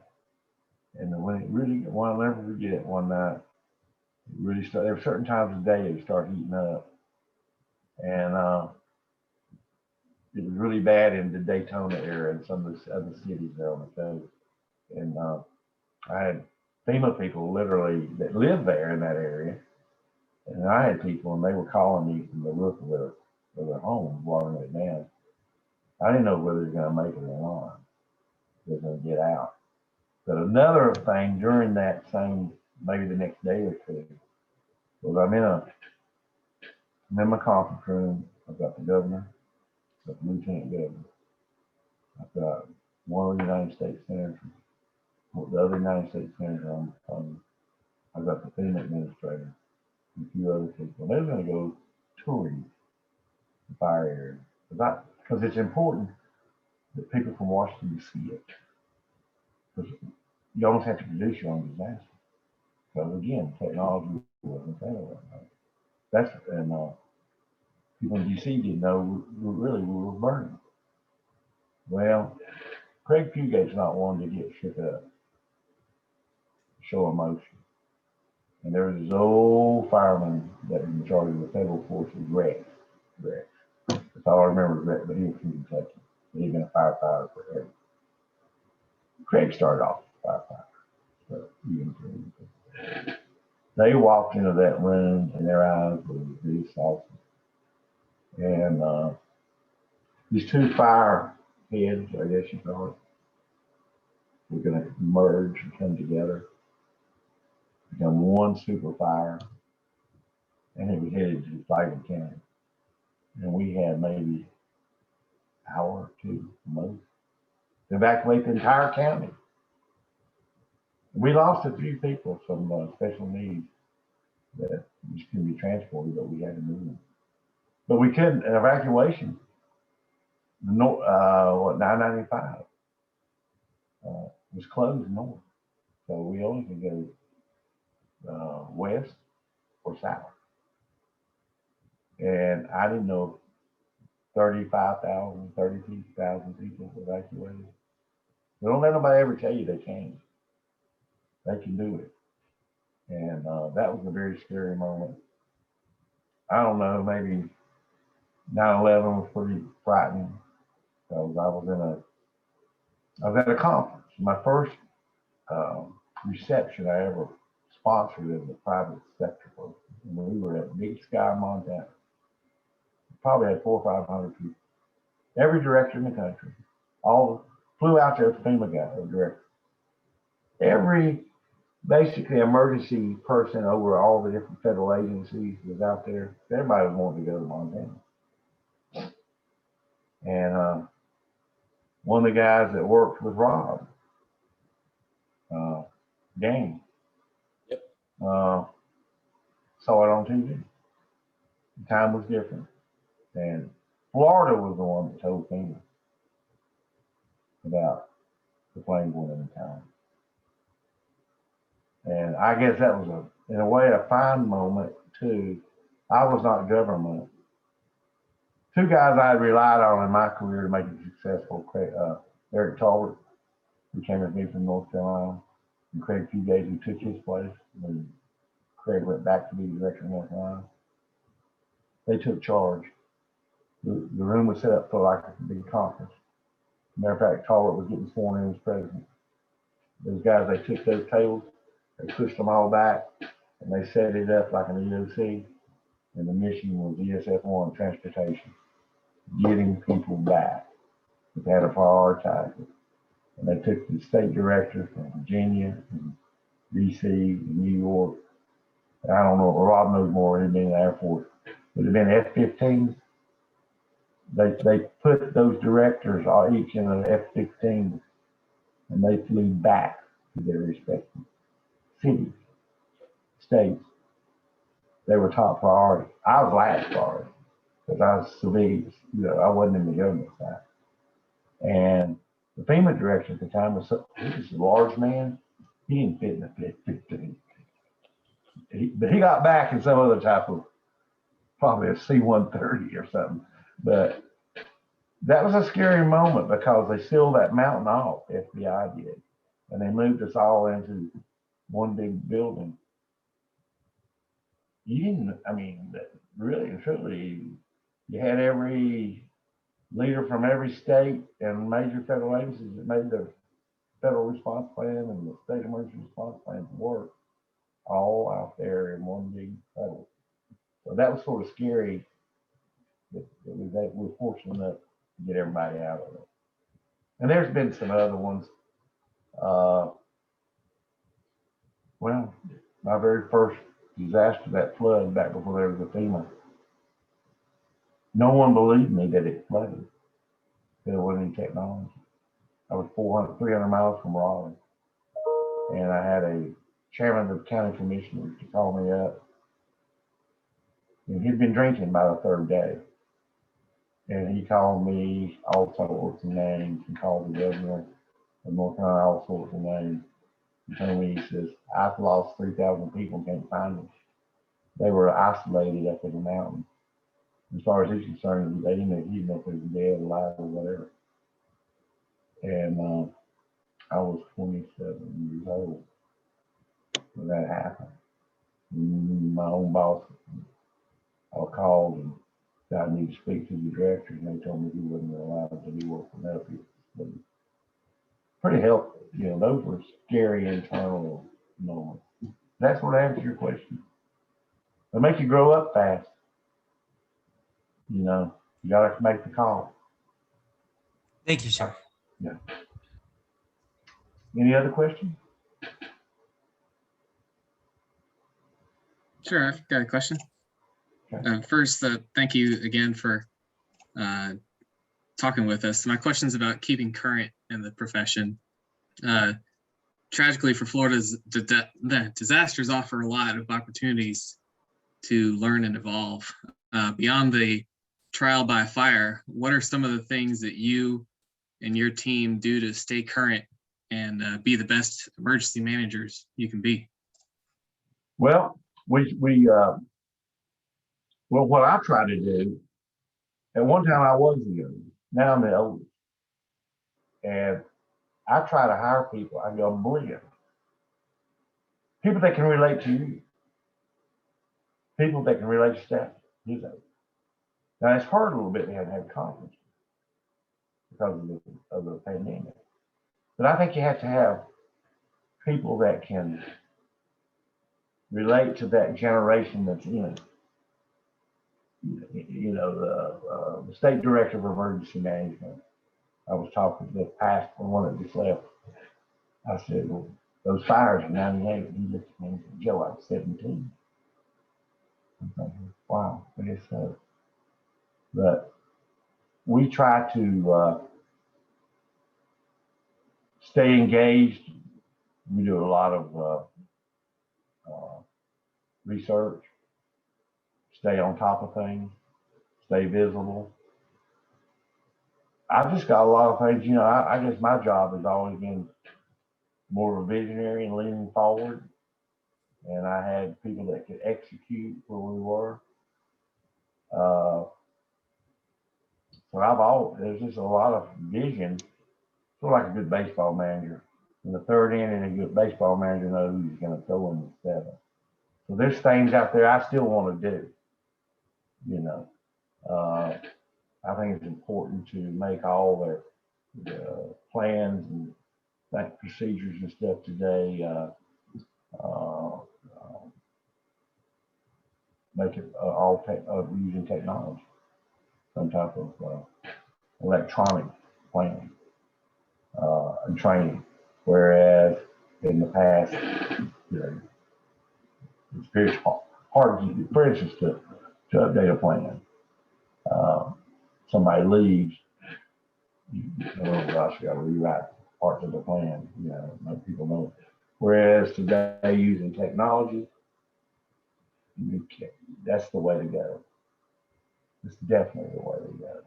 And when it really, I'll never forget one night, it really started, there were certain times of the day it would start heating up. And it was really bad in the Daytona area and some of the other cities there on the coast. And I had FEMA people literally that lived there in that area. And I had people, and they were calling me from the roof of their homes, watering it down. I didn't know whether they were going to make it or not. They were going to get out. But another thing during that same, maybe the next day or two, was I'm in my conference room. I've got the governor, I've got the lieutenant governor, I've got one of the United States senators, the other United States senator on the phone. I've got the FEMA administrator and a few other people. They're going to go touring the fire area because it's important that people from Washington see it. Because you almost have to produce your own disaster. Because again, technology wasn't there. Right? People in DC didn't know we were burning. Well, Craig Fugate's not one to get shook up, show emotion. And there was this old fireman that was in charge of the federal forces, Rex. That's all I remember is Rex, but he was from Kentucky. He'd been a firefighter forever. Craig started off as a firefighter. So they walked into that room and their eyes were really salty. And these 2 fire heads, I guess you call it, were going to merge and come together, become one super fire, and it was headed to Flagon County. And we had maybe an hour or 2 most to evacuate the entire county. We lost a few people from special needs that just couldn't be transported, but we had to move them. But we couldn't, evacuation, 995 was closed north. So we only could go west or south. And I didn't know 32,000 people evacuated. So don't let nobody ever tell you they can't. They can do it. And that was a very scary moment. I don't know, maybe 9/11 was pretty frightening because I was at a conference. My first reception I ever sponsored in the private sector. And we were at Big Sky, Montana. Probably had 400 or 500 people. Every director in the country, all flew out there with FEMA guy or director. Every basically emergency person over all the different federal agencies was out there. Everybody was wanting to go to Montana. And one of the guys that worked with Rob, Gang, Yep. saw it on TV. The time was different. And Florida was the one that told Fema about the plane going into town. And I guess that was in a way, a fine moment too. I was not government. Two guys I relied on in my career to make it successful, Eric Talbert, who came with me from North Carolina, and Craig Fugate, who took his place when Craig went back to be Director of North Carolina. They took charge. The room was set up for like a big conference. Matter of fact, Talbert was getting sworn in as president. Those guys, they took those tables, they pushed them all back, and they set it up like an EOC. And the mission was ESF1, transportation, getting people back. They had to prioritize it. And they took the state directors from Virginia and DC and New York. And I don't know, Rob knows more, he'd been in the Air Force. It had been F-15s. They put those directors each in an F-15, and they flew back to their respective cities, states. They were top priority. I was last priority because I was civilian. I wasn't in the government side. And the FEMA director at the time was he was a large man. He didn't fit in the F-15. But he got back in some other type of, probably a C-130 or something. But that was a scary moment because they sealed that mountain off, FBI did. And they moved us all into one big building. You didn't, I mean, really and truly, you had every leader from every state and major federal agencies that made the federal response plan and the state emergency response plan work all out there in one big huddle. So that was sort of scary. That we're fortunate enough to get everybody out of it. And there's been some other ones. Well, my very first disaster, that flood back before there was a FEMA. No one believed me that it flooded. There wasn't any technology. I was 300 miles from Raleigh. And I had a chairman of the county commissioners to call me up. And he'd been drinking by the third day. And he called me all sorts of names and called the governor of North Carolina all sorts of names. He told me, he says, I've lost 3,000 people, can't find them. They were isolated up in the mountains. As far as he's concerned, they didn't know if they were dead, alive, or whatever. And I was 27 years old when that happened. My own boss, I called and said I need to speak to the director, and they told me he wasn't allowed to be working up here. Pretty helpful. Those were scary internal moments. That's what answers your question. They make you grow up fast. You got to make the call. Thank you, sir. Yeah. Any other questions? Sure, I've got a question. Okay. First, thank you again for talking with us. My question is about keeping current in the profession. Tragically for Florida's the disasters offer a lot of opportunities to learn and evolve. Beyond the trial by fire, what are some of the things that you and your team do to stay current and be the best emergency managers you can be? Well, what I try to do, at one time I was the youngest, now I'm the oldest. And I try to hire people, I go, brilliant. People that can relate to you. People that can relate to staff, his age. Now it's hard a little bit to have confidence because of the pandemic. But I think you have to have people that can relate to that generation that's in. The state director of emergency management. I was talking to the past one that just left. I said, well, those fires in '98. He looked at me and said, "Joe, I'm 17." I'm thinking, wow, it is so. But we try to stay engaged. We do a lot of research, stay on top of things, stay visible. I've just got a lot of things, you know, I guess my job has always been more of a visionary and leaning forward. And I had people that could execute where we were. So there's just a lot of vision, sort of like a good baseball manager. In the third inning, a good baseball manager knows who he's going to throw in the seventh. So there's things out there I still want to do, you know. I think it's important to make all their plans and like procedures and stuff today, make it all using technology, some type of electronic planning and training. Whereas in the past, you know, it's very hard to, for instance, to update a plan. Somebody leaves, oh gosh, you got to rewrite parts of the plan, you know, let people know. Whereas today, using technology, that's the way to go. It's definitely the way to go.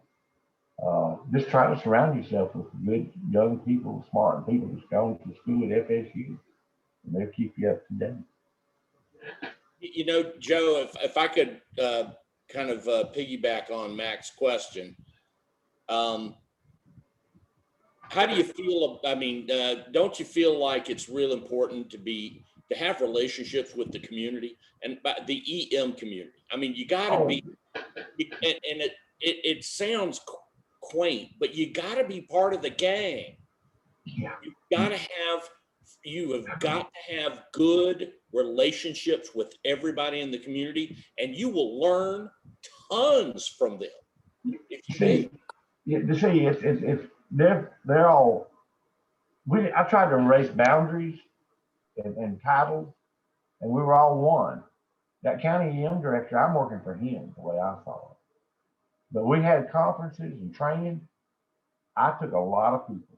Just try to surround yourself with good young people, smart people that's going to school at FSU, and they'll keep you up to date. You know, Joe, if I could kind of piggyback on Mac's question, how do you feel? I mean, don't you feel like it's real important to have relationships with the community and the EM community? I mean, you got to be, and it sounds quaint, but you got to be part of the gang. Yeah. You have got to have good relationships with everybody in the community, and you will learn tons from them. They're all. I tried to erase boundaries and titles, and we were all one. That county EM director, I'm working for him the way I saw it. But we had conferences and training. I took a lot of people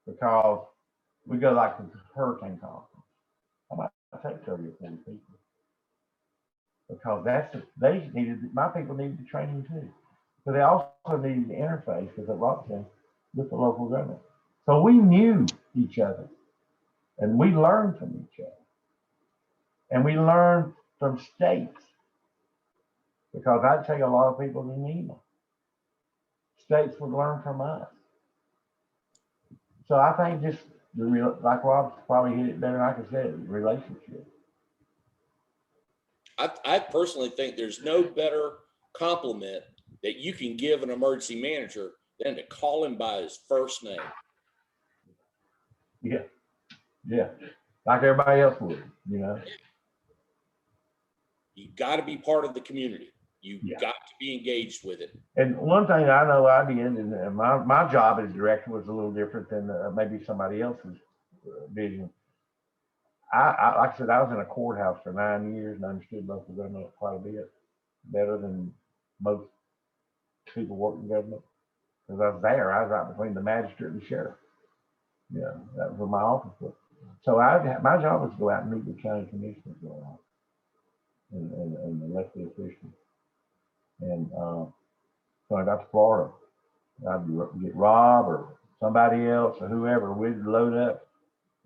because we go like the hurricane conference. I might take 30 or 40 people because my people needed the training too. So they also needed the interface, because at Rockton, with the local government. So we knew each other and we learned from each other. And we learned from states, because I'd take a lot of people to NEMA. States would learn from us. So I think just like Rob probably hit it better than I could say, relationship. I personally think there's no better compliment that you can give an emergency manager than to call him by his first name. Yeah, like everybody else would, you know. You got to be part of the community. You've got to be engaged with it. And one thing I know I did, and my job as director was a little different than maybe somebody else's vision. I like I said, I was in a courthouse for 9 years and understood local government quite a bit better than most people working government, because I was there. I was right between the magistrate and the sheriff. Yeah, that was where my office was. So my job was to go out and meet with county commissioners going on and elected officials. And so I got to Florida. I'd get Rob or somebody else or whoever. We'd load up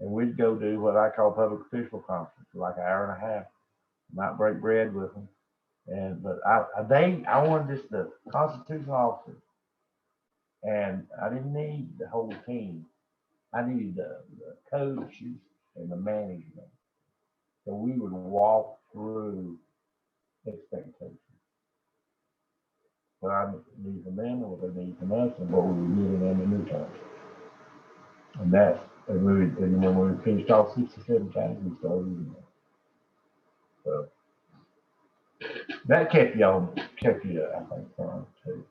and we'd go do what I call public official conference, like an hour and a half. Might break bread with them. But I wanted just the constitutional officers, and I didn't need the whole team. I needed the coaches and the management. So we would walk through expectations. What I need from them, and what they need from us, and what we were giving them in return. And when we finished all 67 counties, we started using that. So that kept you, I think, firm too.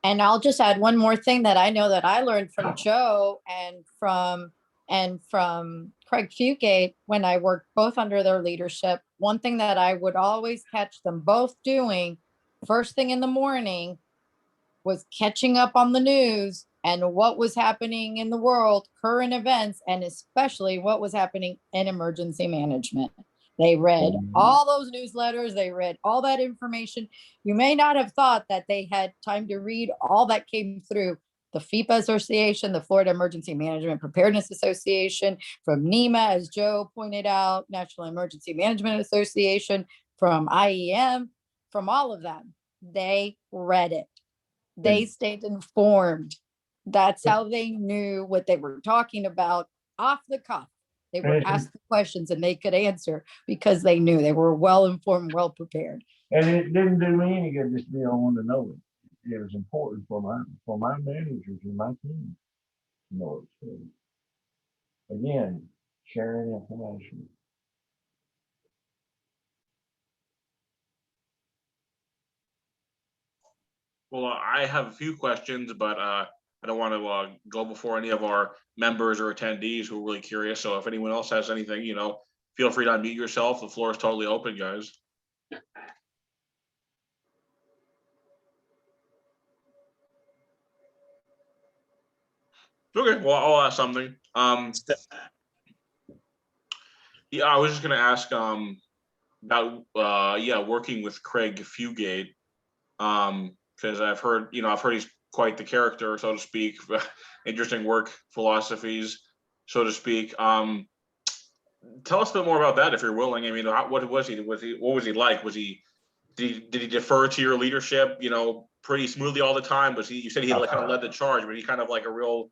And I'll just add one more thing that I know that I learned from Joe and from And from Craig Fugate, when I worked both under their leadership, one thing that I would always catch them both doing first thing in the morning was catching up on the news and what was happening in the world, current events, and especially what was happening in emergency management. They read all those newsletters, they read all that information. You may not have thought that they had time to read all that came through the FEPA Association, the Florida Emergency Management Preparedness Association, from NEMA, as Joe pointed out, National Emergency Management Association, from IEM, from all of them. They read it. They stayed informed. That's how they knew what they were talking about off the cuff. They were asked the questions and they could answer because they knew they were well informed, well prepared. And it didn't do me any good just to be on to know it. It was important for my managers and my team to know it too. Again, sharing information. Well, I have a few questions, but I don't want to go before any of our members or attendees who are really curious. So if anyone else has anything, feel free to unmute yourself. The floor is totally open, guys. Okay, well, I'll ask something. Yeah, I was just gonna ask about working with Craig Fugate, because I've heard he's quite the character, so to speak. Interesting work philosophies, so to speak. Tell us a bit more about that, if you're willing. I mean, what was he? What was he like? Did he defer to your leadership, pretty smoothly all the time? You said he kind of led the charge, but he kind of like a real,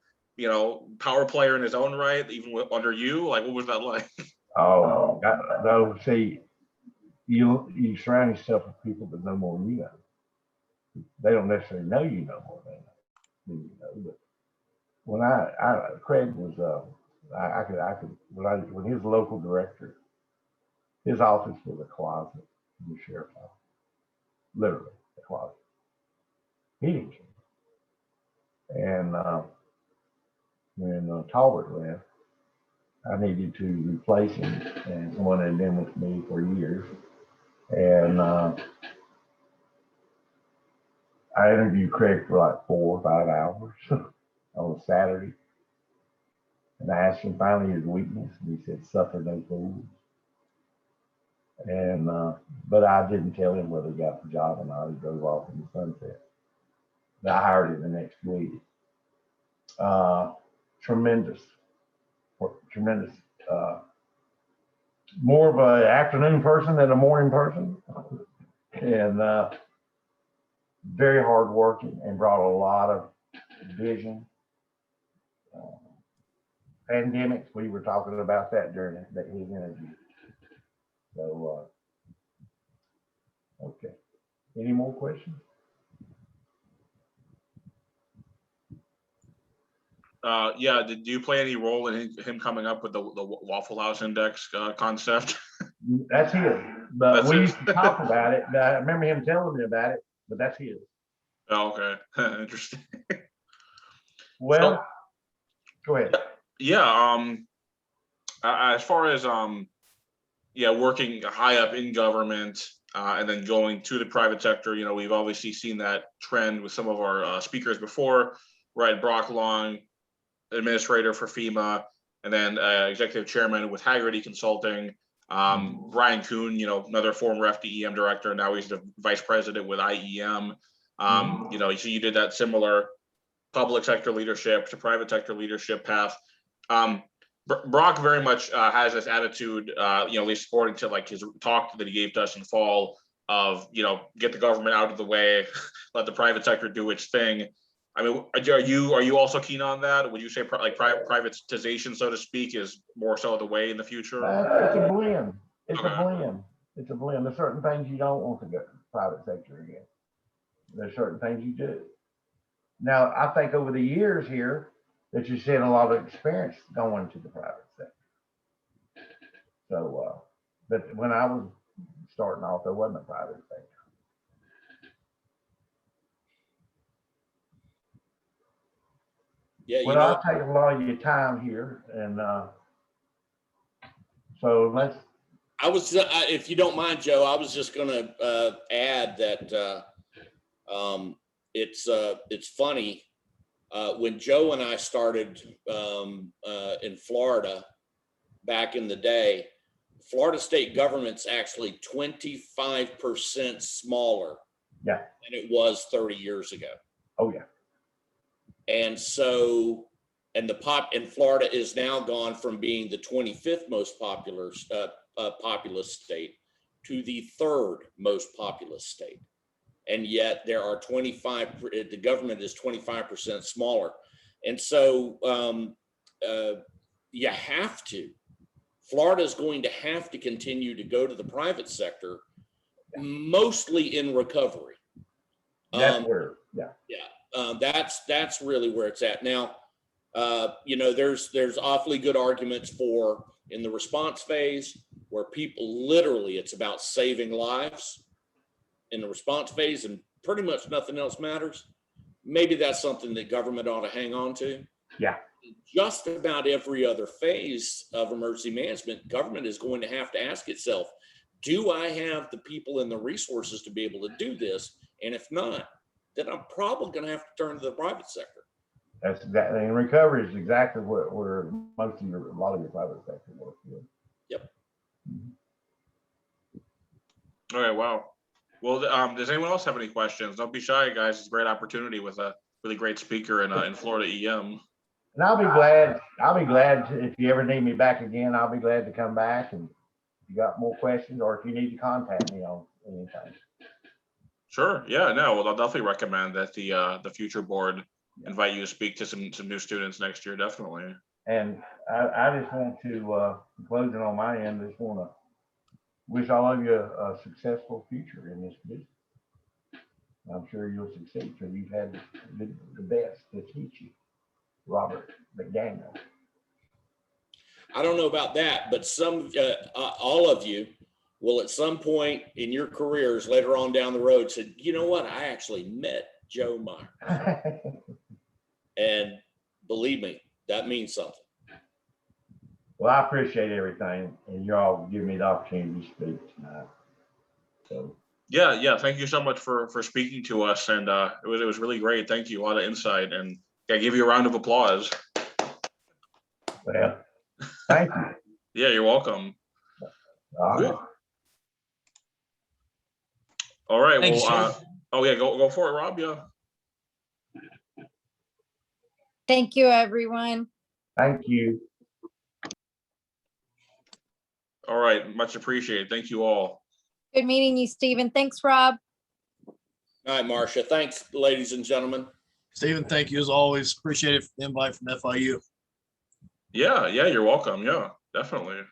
power player in his own right, even under you? Like, what was that like? Oh, no, see, you surround yourself with people that know more than you know. They don't necessarily know you know more than you know, but when Craig was, when he was local director, his office was a closet in the sheriff's office, literally a closet. He didn't care. And when Talbot left, I needed to replace him, and someone had been with me for years. And I interviewed Craig for like 4 or 5 hours on a Saturday. And I asked him finally his weakness, and he said, "Suffer no fools." And but I didn't tell him whether he got the job or not. He drove off in the sunset. But I hired him the next week. Tremendous. More of an afternoon person than a morning person, and very hardworking, and brought a lot of vision. Pandemics, we were talking about that during his interview. So, okay. Any more questions? Yeah, did you play any role in him coming up with the Waffle House Index concept? That's his, but we used to talk about it. I remember him telling me about it, but that's his. Oh, okay. Interesting. Well, So, go ahead. Yeah, as far as working high up in government and then going to the private sector, we've obviously seen that trend with some of our speakers before, right? Brock Long, administrator for FEMA, and then executive chairman with Haggerty Consulting. Brian Kuhn, another former FDEM director, now he's the vice president with IEM. So you did that similar public sector leadership to private sector leadership path. Brock very much has this attitude, at least according to like his talk that he gave to us in the fall, of get the government out of the way, let the private sector do its thing. I mean, are you also keen on that? Would you say privatization, so to speak, is more so the way in the future? It's a blend. It's Okay. a blend. It's a blend. There's certain things you don't want to go to the private sector again. There's certain things you do. Now, I think over the years here that you're seeing a lot of experience going to the private sector. So, but when I was starting off, there wasn't a private sector. Yeah, you Well, know, I'll take a lot of your time here, and so let's. I was, if you don't mind, Joe, I was just gonna add that it's funny. When Joe and I started in Florida back in the day, Florida state government's actually 25% smaller Yeah. than it was 30 years ago. Oh yeah. And so, and Florida is now gone from being the 25th most populous state to the third most populous state. And yet there are the government is 25% smaller. And so you have to, Florida is going to have to continue to go to the private sector, mostly in recovery. That's where, yeah. Yeah, that's really where it's at now. You know, there's awfully good arguments for in the response phase where people literally, it's about saving lives in the response phase and pretty much nothing else matters. Maybe that's something that government ought to hang on to. Yeah. Just about every other phase of emergency management, government is going to have to ask itself, do I have the people and the resources to be able to do this? And if not, then I'm probably going to have to turn to the private sector. That's exactly, and recovery is exactly where a lot of your private sector work is. Yep. All right, wow. Well, does anyone else have any questions? Don't be shy, guys. It's a great opportunity with a really great speaker in Florida EM. And I'll be glad if you ever need me back again, I'll be glad to come back, and if you got more questions or if you need to contact me on anything. Sure. Yeah. No. Well, I'll definitely recommend that the future board invite you to speak to some new students next year. Definitely. And I just want to closing on my end. Just want to wish all of you a successful future in this business. I'm sure you'll succeed. So you've had the best to teach you, Robert McDaniel. I don't know about that, but all of you will at some point in your careers later on down the road say, you know what, I actually met Joe Myers. And believe me, that means something. Well, I appreciate everything, and you all give me the opportunity to speak tonight. So Yeah. Thank you so much for speaking to us, and it was really great. Thank you. A lot of insight, and I give you a round of applause. well, thank you. Yeah, you're welcome. Cool. All right. Thanks, Well, Joe. oh yeah, go for it, Rob. Yeah. Thank you, everyone. Thank you. All right. Much appreciated. Thank you all. Good meeting you, Stephen. Thanks, Rob. All right, Marcia. Thanks, ladies and gentlemen. Stephen, thank you as always. Appreciate it for the invite from FIU. Yeah. You're welcome. Yeah, definitely.